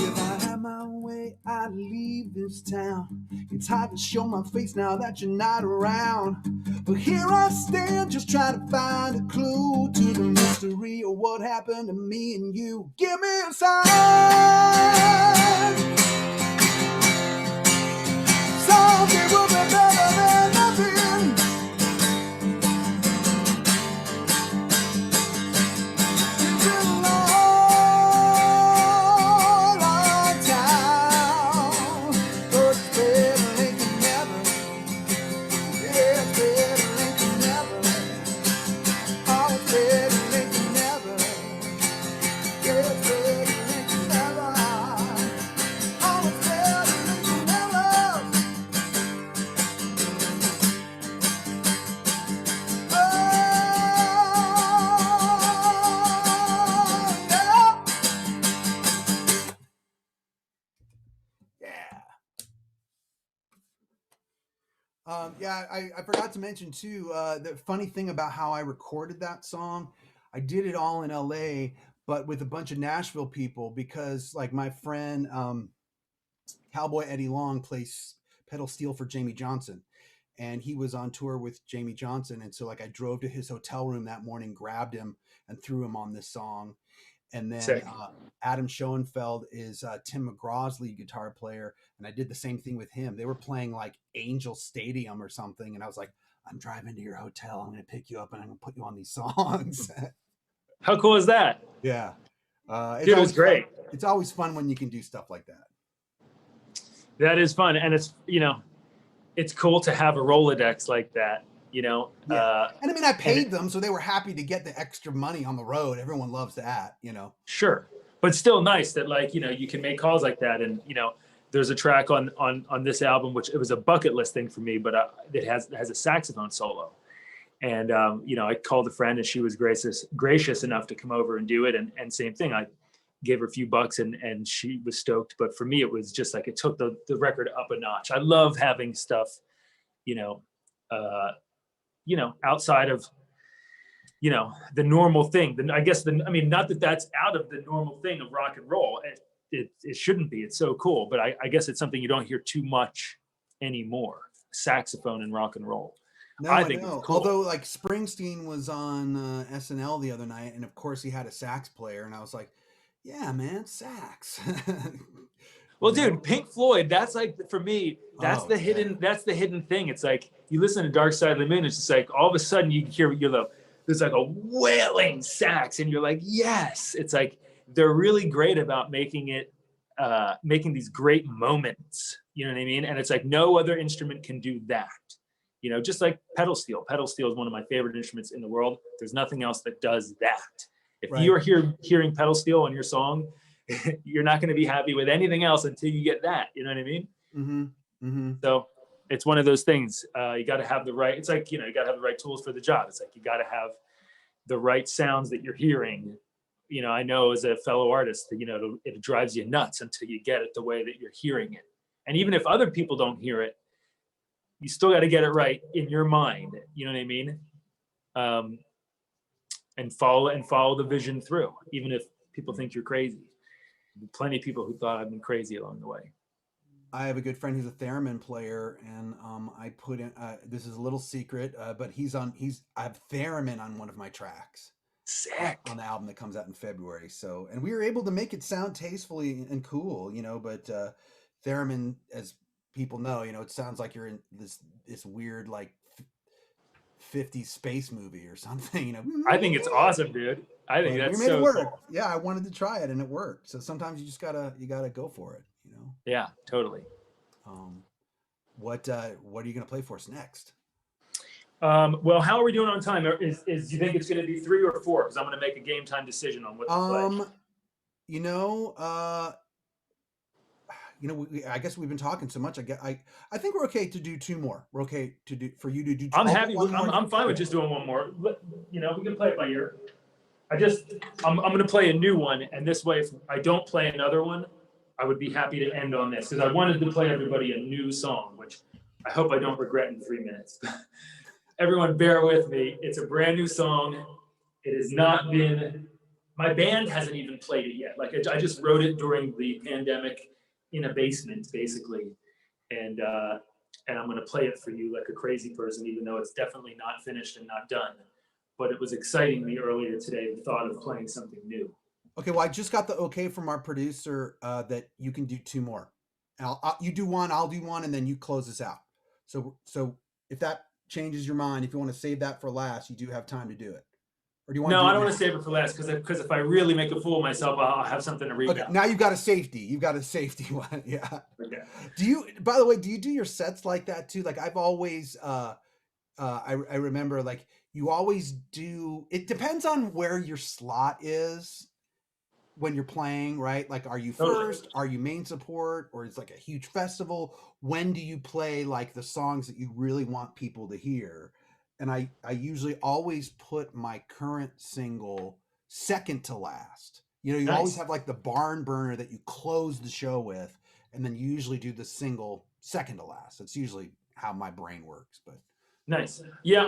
C: If I had my way, I'd leave this town. It's hard to show my face now that you're not around. But here I stand, just trying to find a clue to the mystery of what happened to me and you. Give me a sign. Something will be better than nothing. It's been a long, long time. But it's better late than never. Yeah, it's better late than never. Oh, it's better late than never. Yeah, it's better late than never. Oh, it's better late than never. Oh, yeah. Yeah, I forgot to mention too, the funny thing about how I recorded that song. I did it all in LA, but with a bunch of Nashville people because like my friend Cowboy Eddie Long plays pedal steel for Jamie Johnson. And he was on tour with Jamie Johnson. And so like I drove to his hotel room that morning, grabbed him and threw him on this song. And then
B: Sick.
C: Adam Schoenfeld is Tim McGraw's lead guitar player. And I did the same thing with him. They were playing like Angel Stadium or something. And I was like, I'm driving to your hotel. I'm going to pick you up and I'm going to put you on these songs.
B: How cool is that?
C: Yeah.
B: Dude, it was
C: always
B: great.
C: fun. It's always fun when you can do stuff like that.
B: That is fun. And it's, it's cool to have a Rolodex like that,
C: Yeah. And I mean, I paid them, so they were happy to get the extra money on the road. Everyone loves that,
B: Sure. But still nice that like, you can make calls like that. And, there's a track on this album, which it was a bucket list thing for me, but it has a saxophone solo. And, I called a friend and she was gracious enough to come over and do it. And same thing, I gave her a few bucks and she was stoked. But for me, it was just like, it took the record up a notch. I love having stuff, outside of, the normal thing. Then I guess not that that's out of the normal thing of rock and roll. It shouldn't be. It's so cool. But I guess it's something you don't hear too much anymore. Saxophone and rock and roll.
C: No,
B: I
C: I
B: think
C: know.
B: it's cool.
C: Although, like Springsteen was on SNL the other night, and of course he had a sax player, and I was like, "Yeah, man, sax."
B: Well, dude, Pink Floyd. That's like for me. That's the hidden. That's the hidden thing. It's like you listen to Dark Side of the Moon. It's just like all of a sudden you hear there's like a wailing sax, and you're like, yes. It's like they're really great about making these great moments. You know what I mean? And it's like no other instrument can do that. Just like pedal steel. Pedal steel is one of my favorite instruments in the world. There's nothing else that does that. If you're hearing pedal steel on your song, you're not going to be happy with anything else until you get that. You know what I mean?
C: Mm-hmm. Mm-hmm.
B: So it's one of those things. You got to have the right. It's like you got to have the right tools for the job. It's like you got to have the right sounds that you're hearing. I know as a fellow artist, that it drives you nuts until you get it the way that you're hearing it. And even if other people don't hear it, you still got to get it right in your mind. You know what I mean? And follow the vision through, even if people think you're crazy. Plenty of people who thought I've been crazy along the way.
C: I have a good friend who's a theremin player, and I put in this is a little secret, but I have theremin on one of my tracks.
B: Sick.
C: on the album that comes out in February. So, and we were able to make it sound tastefully and cool, you know. But theremin, as people know, you know, it sounds like you're in this weird like 50s space movie or something, you know.
B: I think it's awesome, dude. I think
C: But
B: that's
C: we made
B: so
C: it work.
B: cool.
C: Yeah, I wanted to try it and it worked. So sometimes you just gotta go for it, you know.
B: Yeah, totally.
C: What are you gonna play for us next?
B: Well, how are we doing on time? Is you think it's going to be 3 or 4? Because I'm going to make a game time decision on what to play.
C: You know, I guess we've been talking so much. I think we're okay to do 2 more. We're okay to do for you to do.
B: I'm happy. I'm fine with just doing 1 more. You know, we can play it by ear. I'm going to play a new one, and this way, if I don't play another one, I would be happy to end on this because I wanted to play everybody a new song, which I hope I don't regret in 3 minutes. Everyone, bear with me. It's a brand new song. It has not been. My band hasn't even played it yet. Like I just wrote it during the pandemic in a basement, basically, and I'm going to play it for you like a crazy person, even though it's definitely not finished and not done. But it was exciting me earlier today, the thought of playing something new.
C: Okay, well, I just got the okay from our producer that you can do 2 more. And you do 1, I'll do 1, and then you close this out. So if that changes your mind, if you want to save that for last, you do have time to do it. Or do you want?
B: No, I don't want to save it for last because if I really make a fool of myself, I'll have something to read.
C: Okay, now you've got a safety. You've got a safety one. Yeah.
B: Okay.
C: Do you? By the way, do you do your sets like that too? Like I've always, I remember like you always do. It depends on where your slot is when you're playing, right? Like, are you first? Are you main support? Or it's like a huge festival? When do you play like the songs that you really want people to hear? And I usually always put my current single second to last. You know, you always have like the barn burner that you close the show with, and then you usually do the single second to last. That's usually how my brain works. But
B: nice. Yeah,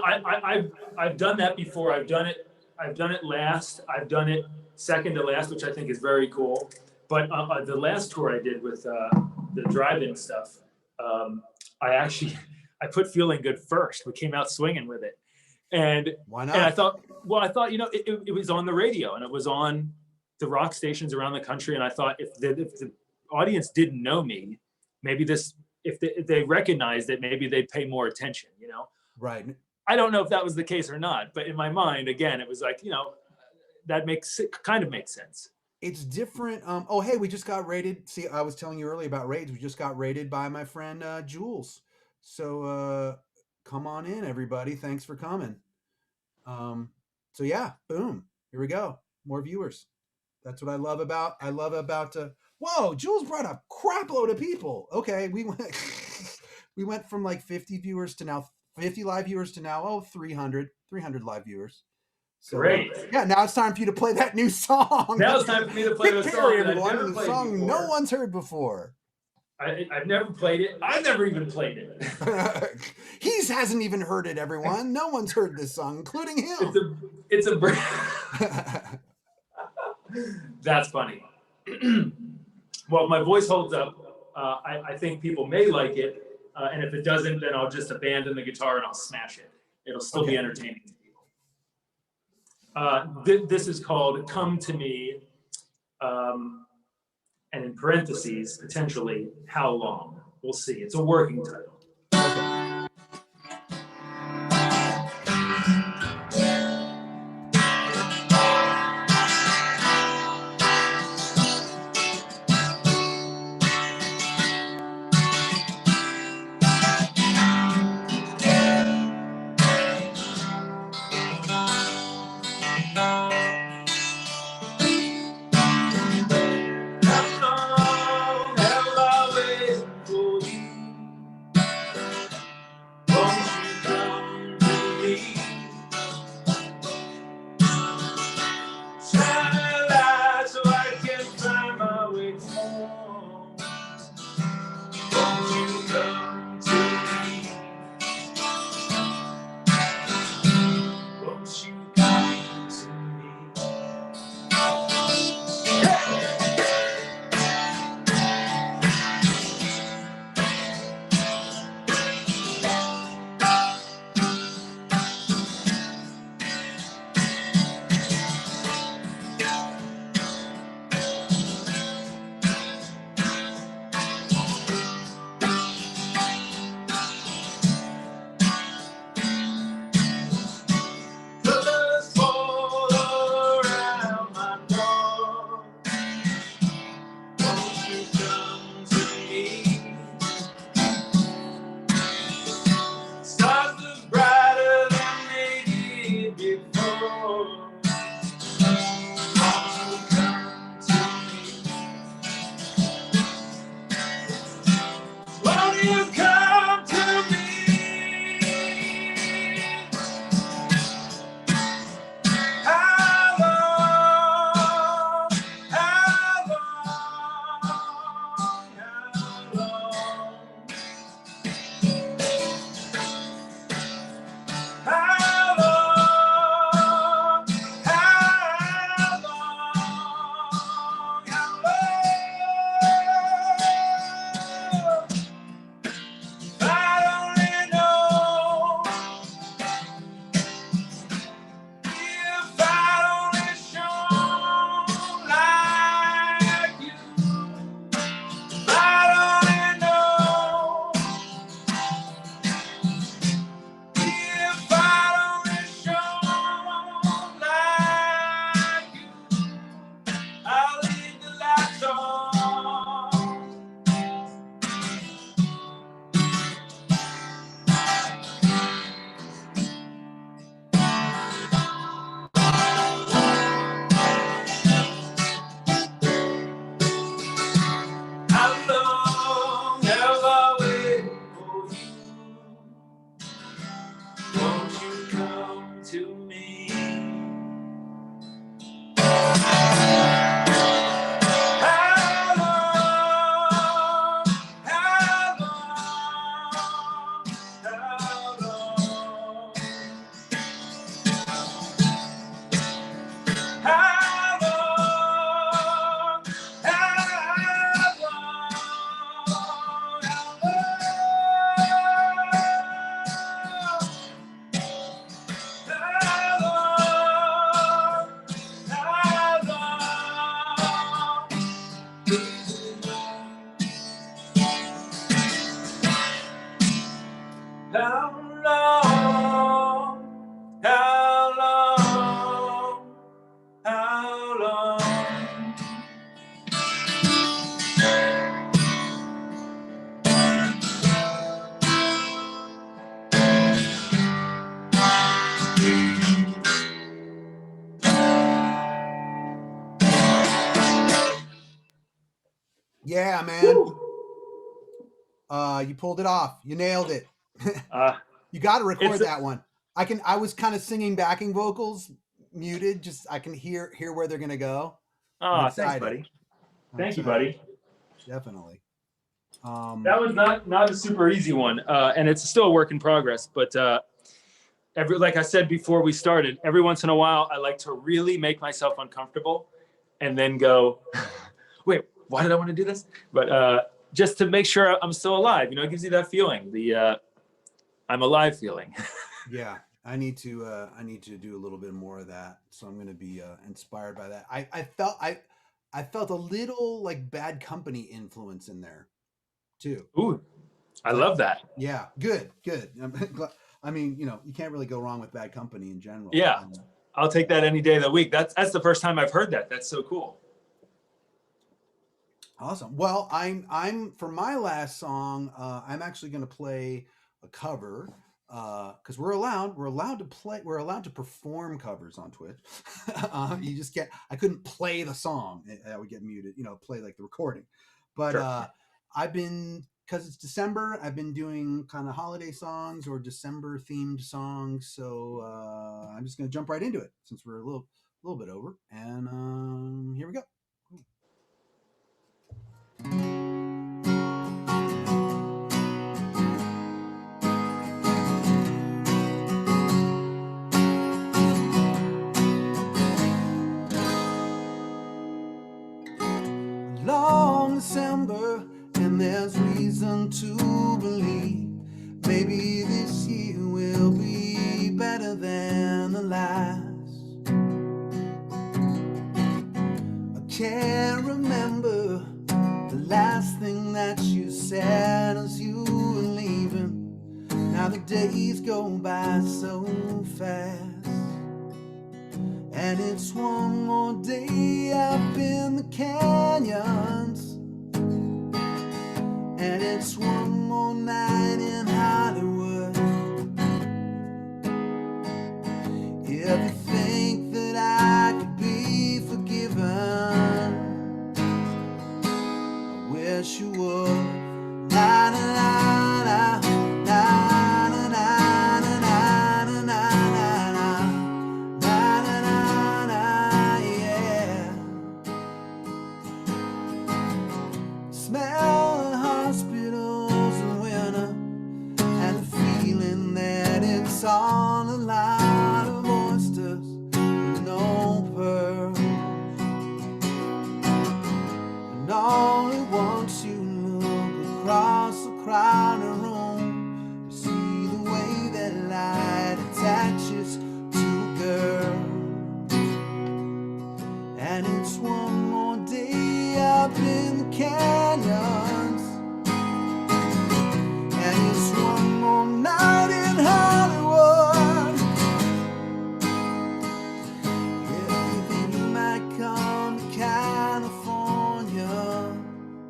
B: I've done that before. I've done it last. I've done it second to last, which I think is very cool. But the last tour I did with the drive-in stuff, I put Feeling Good first. We came out swinging with it. And
C: why not?
B: And I thought, you know, it was on the radio and it was on the rock stations around the country. And I thought if the audience didn't know me, maybe if they recognized it, maybe they'd pay more attention, you know?
C: Right.
B: I don't know if that was the case or not, but in my mind, again, it was like, you know, that kind of makes sense.
C: It's different. Oh, hey, we just got rated. See, I was telling you earlier about raids. We just got rated by my friend Jules. So come on in, everybody. Thanks for coming. So yeah, boom. Here we go. More viewers. That's what I love about. Whoa, Jules brought a crap load of people. Okay, we went from like 50 viewers to now 50 live viewers to now 300 live viewers. So,
B: great.
C: Yeah, now it's time for you to play that new song.
B: Now it's time for me to play the song.
C: Everyone, the song no one's heard before.
B: I've never played it. I've never even played it.
C: He hasn't even heard it, everyone. No one's heard this song, including him.
B: It's a That's funny. Well, my voice holds up. I think people may like it. And if it doesn't, then I'll just abandon the guitar and I'll smash it. It'll still be entertaining to people. This is called Come to Me. And in parentheses, potentially, how long? We'll see. It's a working title.
C: Yeah, man.
B: Woo!
C: You pulled it off. You nailed it.
B: Uh,
C: You got to record
B: it's
C: that one. I was kind of singing backing vocals muted. Just I can hear where they're gonna go. I'm
B: thanks,
C: excited.
B: buddy.
C: I'm
B: Thank you,
C: excited.
B: buddy.
C: Definitely.
B: That was not a super easy one, and it's still a work in progress. But like I said before we started, every once in a while, I like to really make myself uncomfortable, and then go, "Wait, why did I want to do this?" But just to make sure I'm still alive, it gives you that feeling, the I'm alive feeling.
C: Yeah, I need to do a little bit more of that. So I'm going to be inspired by that. I felt a little like Bad Company influence in there too.
B: Ooh, I
C: Like,
B: love that.
C: yeah, good. I mean, you can't really go wrong with Bad Company in general.
B: Yeah, I'll take that any day of the week. That's the first time I've heard that. That's so cool.
C: Awesome. Well, I'm for my last song. I'm actually going to play a cover because we're allowed to perform covers on Twitch. You just can't. I couldn't play the song; that would get muted. Play like the recording. But
B: Sure.
C: I've been because it's December. I've been doing kind of holiday songs or December themed songs. So I'm just going to jump right into it since we're a little bit over. And here we go. Long December, and there's reason to believe maybe this year will be better than the last. I can't remember the last thing that you said as you were leaving. Now the days go by so fast. And it's one more day up in the canyons. And it's one more night in Hollywood. If you think that I could be forgiven, I wish you would. Na na na na na na na na na na na na, yeah. Smell the hospitals in winter, and the feeling that it's all a lot of oysters with no pearls. And all at once you look across the crowded room, you see the way that light attaches to a girl. And it's one more day up in the canyons. And it's one more night in Hollywood. Yeah, you think you might come to California,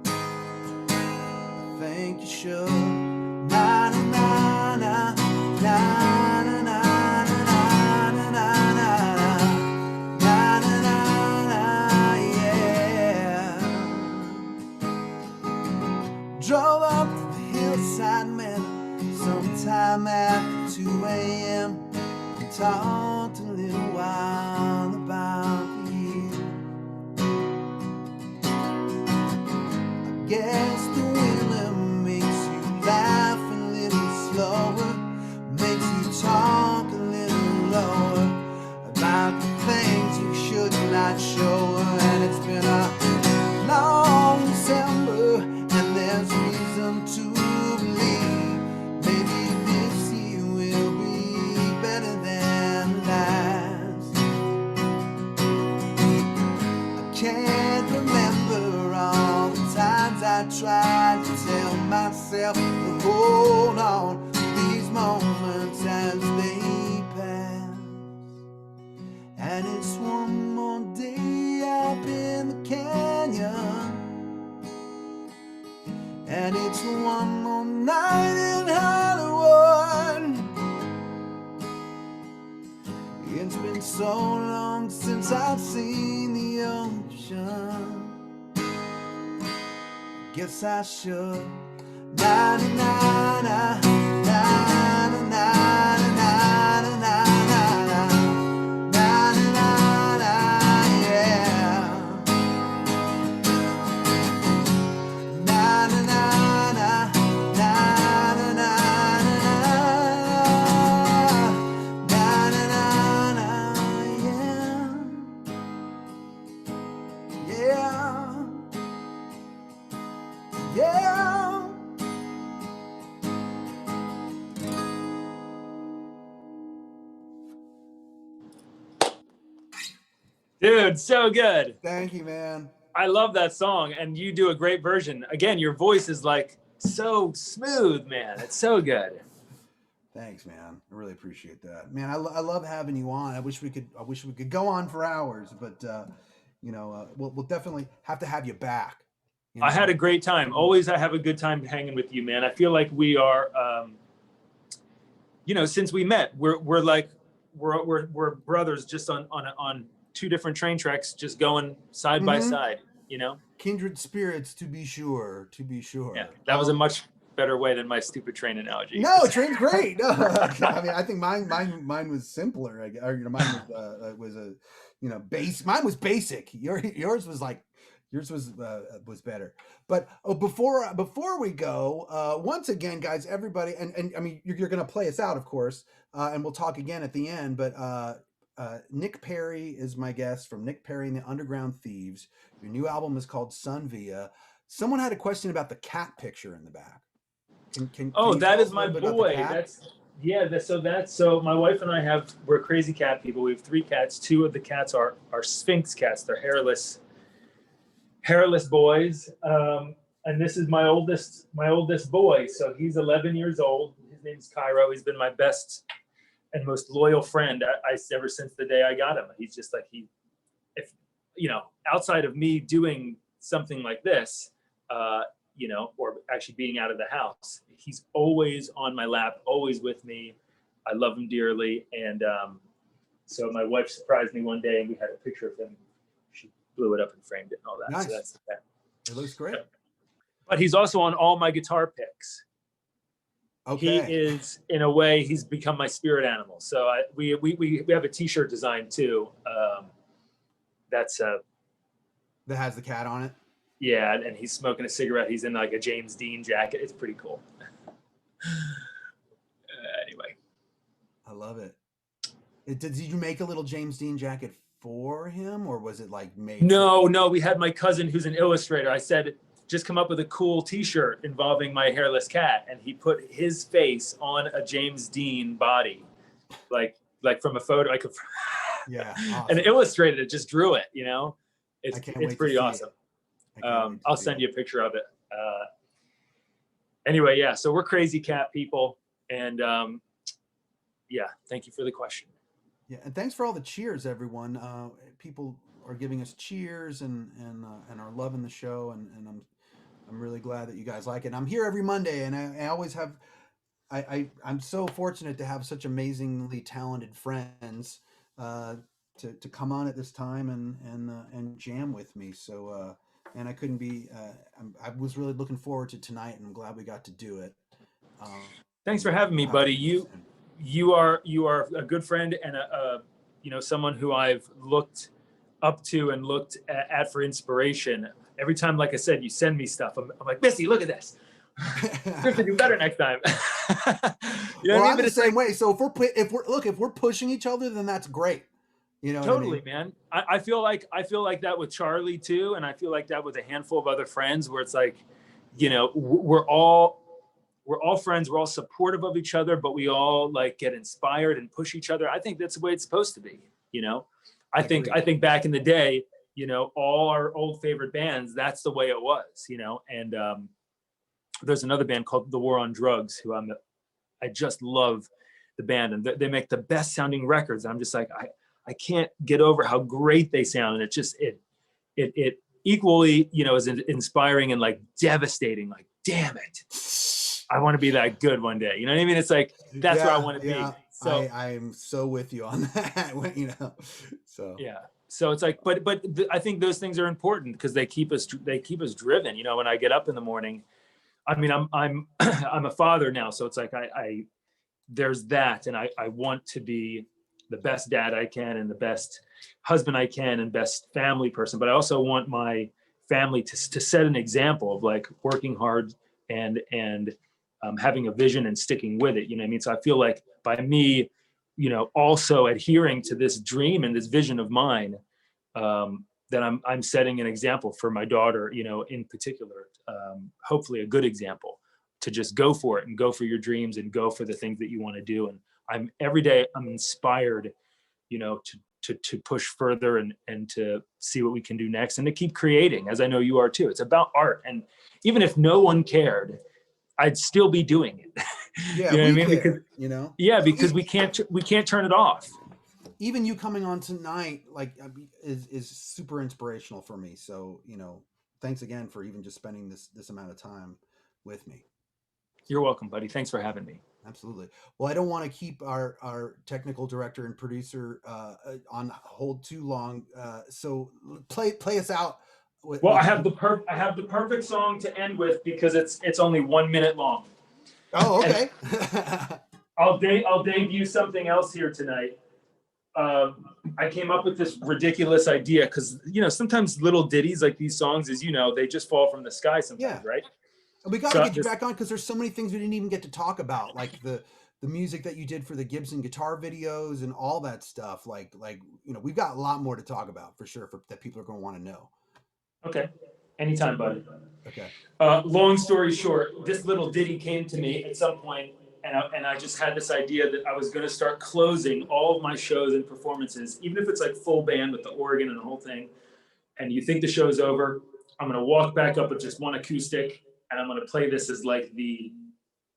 C: I think you should. Na na na na na na na na na na na. Na na na na, yeah. Drove up the hillside, man, sometime after 2 a.m. and talked a little while about the year. I guess the winter makes you laugh a little slower, makes you talk a little lower about the things you should not show her. And it's been a long December, and there's reason to believe maybe this year will be better than last. I can't remember all the times I tried to tell myself to hold on to these moments as they pass. And it's one more day up in the canyon. And it's one more night in Hollywood. It's been so long since I've seen the ocean. Guess I should. Na na na na na na na na na na na na, yeah. Na na na na na na na na, yeah. Yeah.
B: Dude, so good.
C: Thank you, man.
B: I love that song, and you do a great version. Again, your voice is like so smooth, man. It's so good.
C: Thanks, man. I really appreciate that, man. I love having you on. I wish we could go on for hours, but we'll definitely have to have you back.
B: I had a great time. Always, I have a good time hanging with you, man. I feel like we are, since we met, we're brothers, just on two different train tracks, just going side by side.
C: Kindred spirits, to be sure.
B: Yeah, that was a much better way than my stupid train analogy.
C: No, train's great. No, I mean, I think mine was simpler. Mine was base. Mine was basic. Yours was better. But before we go, once again, guys, everybody, and I mean, you're going to play us out, of course, and we'll talk again at the end. But Nick Perri is my guest from Nick Perri and the Underground Thieves. Your new album is called Sun Via. Someone had a question about the cat picture in the back. Can
B: that is my boy. So my wife and I we're crazy cat people. We have 3 cats. 2 of the cats are Sphinx cats. They're hairless boys. And this is my oldest boy. So he's 11 years old. His name's Cairo. He's been my best and most loyal friend ever since the day I got him. He's just like, outside of me doing something like this, or actually being out of the house, he's always on my lap, always with me. I love him dearly. And so my wife surprised me one day and we had a picture of him. She blew it up and framed it and all that.
C: Nice.
B: So that's that.
C: It looks great.
B: But he's also on all my guitar picks.
C: Okay.
B: He is, in a way, he's become my spirit animal. So we have a T-shirt design too. That
C: has the cat on it.
B: Yeah, and he's smoking a cigarette. He's in like a James Dean jacket. It's pretty cool. Anyway.
C: I love it. Did you make a little James Dean jacket for him, or was it like made?
B: No. We had my cousin who's an illustrator. I said, just come up with a cool T-shirt involving my hairless cat, and he put his face on a James Dean body, like from a photo. I could,
C: yeah, awesome.
B: And illustrated it, just drew it. It's pretty awesome. I'll send you a picture of it. Anyway, yeah. So we're crazy cat people, and thank you for the question.
C: Yeah, and thanks for all the cheers, everyone. People are giving us cheers and are loving the show, and I'm really glad that you guys like it. I'm here every Monday, and I always have. I'm so fortunate to have such amazingly talented friends to come on at this time and jam with me. So and I couldn't be. I was really looking forward to tonight, and I'm glad we got to do it.
B: Thanks for having me, buddy. You are a good friend and someone who I've looked up to and looked at for inspiration. Every time, like I said, you send me stuff, I'm like, Missy, look at this. You have to do better next time.
C: I'm the same way. So if we're pushing each other, then that's great.
B: Totally, man. I feel like that with Charlie too, and I feel like that with a handful of other friends, where it's like, we're all friends. We're all supportive of each other, but we all like get inspired and push each other. I think that's the way it's supposed to be. I think back in the day, all our old favorite bands, that's the way it was. And there's another band called The War on Drugs, who I just love the band, and they make the best sounding records. I'm just like, I can't get over how great they sound, and it equally, is inspiring and like devastating. Like, damn it, I want to be that good one day. You know what I mean? It's like, that's where I want to be. So
C: I'm so with you on that. So
B: yeah. So it's like, I think those things are important because they keep us driven. You know, when I get up in the morning, I mean, I'm I'm a father now, so it's like I there's that, and I want to be the best dad I can and the best husband I can and best family person, but I also want my family to set an example of like working hard and having a vision and sticking with it. You know what I mean? So I feel like by me, you know, also adhering to this dream and this vision of mine, that I'm setting an example for my daughter, you know, in particular, hopefully a good example to just go for it and go for your dreams and go for the things that you want to do. And every day I'm inspired, you know, to push further and to see what we can do next and to keep creating, as I know you are too. It's about art. And even if no one cared, I'd still be doing it.
C: Yeah,
B: you know what I mean?
C: care,
B: Because,
C: you know?
B: yeah, because we can't turn it off.
C: Even you coming on tonight, like, is super inspirational for me. So, you know, thanks again for even just spending this amount of time with me.
B: You're welcome, buddy. Thanks for having me.
C: Absolutely. Well, I don't want to keep our technical director and producer on hold too long. So play us out.
B: Well, I have the perfect song to end with because it's only 1 minute long.
C: Oh, okay.
B: I'll debut something else here tonight. I came up with this ridiculous idea because, you know, sometimes little ditties like these songs, as you know, they just fall from the sky sometimes, right?
C: We got to get you back on because there's so many things we didn't even get to talk about, like the music that you did for the Gibson guitar videos and all that stuff. Like you know, we've got a lot more to talk about for sure that people are going to want to know.
B: Okay, anytime, buddy.
C: Okay.
B: Long story short, this little ditty came to me at some point, and I just had this idea that I was going to start closing all of my shows and performances, even if it's like full band with the organ and the whole thing. And you think the show's over, I'm going to walk back up with just one acoustic. And I'm going to play this as like the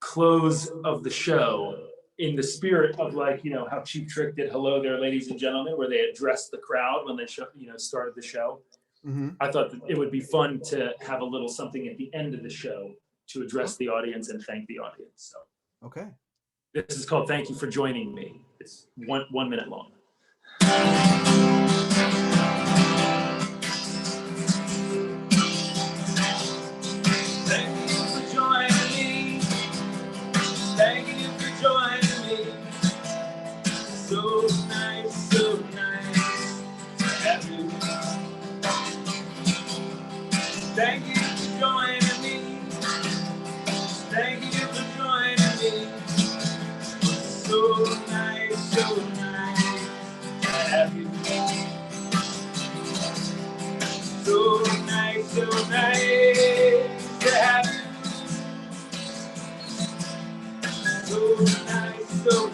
B: close of the show in the spirit of, like, you know, how Cheap Trick did Hello There, Ladies and Gentlemen, where they addressed the crowd when they started the show. Mm-hmm. I thought that it would be fun to have a little something at the end of the show to address the audience and thank the audience. So,
C: okay.
B: This is called Thank You for Joining Me. It's 1 minute long. So nice to have you. Thank you for joining me. Thank you for joining me. So nice to have you. So nice to have you. So nice, so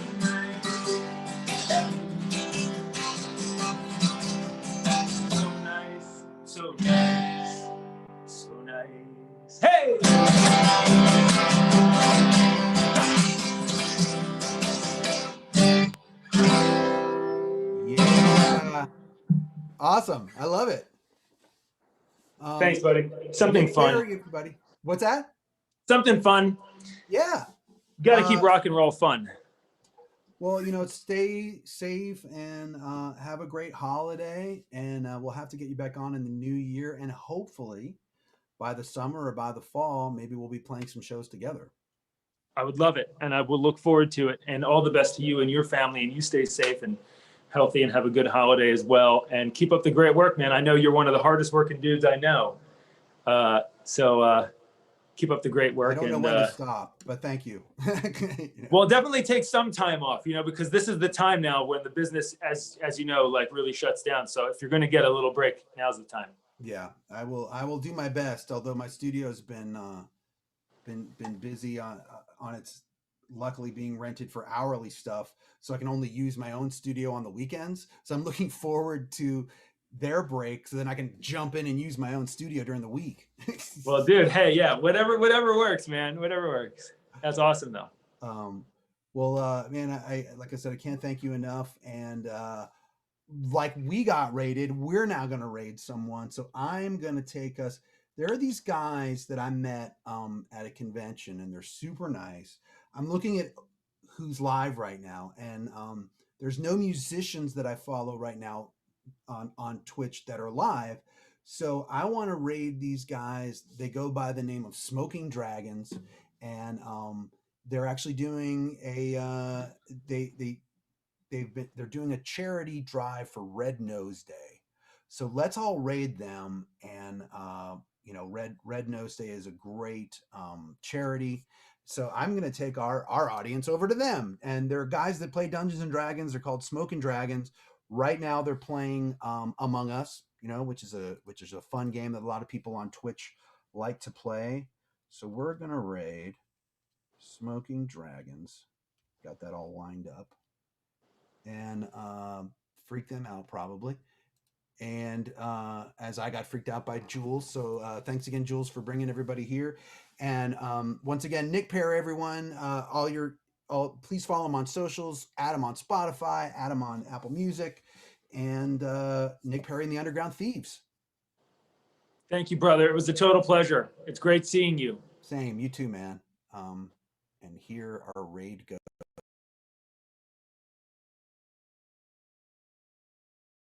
B: so nice, so nice. Hey!
C: Yeah. Awesome. I love it.
B: Thanks, buddy. Something fun.
C: Everybody. What's that?
B: Something fun.
C: Yeah.
B: Got to keep rock and roll fun.
C: Well, you know, stay safe and have a great holiday. And we'll have to get you back on in the new year. And hopefully by the summer or by the fall, maybe we'll be playing some shows together.
B: I would love it. And I will look forward to it. And all the best to you and your family. And you stay safe and healthy and have a good holiday as well. And keep up the great work, man. I know you're one of the hardest working dudes I know. So keep up the great work.
C: I don't know when to stop, but thank you.
B: Well, definitely take some time off, you know, because this is the time now when the business, as you know, like really shuts down. So if you're going to get a little break, now's the time.
C: Yeah, I will do my best. Although my studio's been busy on its, luckily being rented for hourly stuff, so I can only use my own studio on the weekends. So I'm looking forward to their break so then I can jump in and use my own studio during the week.
B: Well, dude, hey, yeah, whatever works, man. Whatever works. That's awesome though.
C: Well, man, I like I said, I can't thank you enough. And like we got raided, we're now going to raid someone. So I'm going to take us. There are these guys that I met at a convention, and they're super nice. I'm looking at who's live right now, and there's no musicians that I follow right now on Twitch that are live. So I want to raid these guys. They go by the name of Smoking Dragons, and they're actually doing a they're doing a charity drive for Red Nose Day. So let's all raid them. And Red Nose Day is a great charity. So I'm going to take our audience over to them. And there are guys that play Dungeons and Dragons. They're called Smoking Dragons. Right now they're playing Among Us, which is a fun game that a lot of people on Twitch like to play. So we're going to raid Smoking Dragons. Got that all lined up. And freak them out probably. And as I got freaked out by Jules. So thanks again, Jules, for bringing everybody here. And once again, Nick Perri, everyone, please follow him on socials, add him on Spotify, add him on Apple Music, and Nick Perri and the Underground Thieves.
B: Thank you, brother. It was a total pleasure. It's great seeing you.
C: Same, you too, man. And here our raid goes.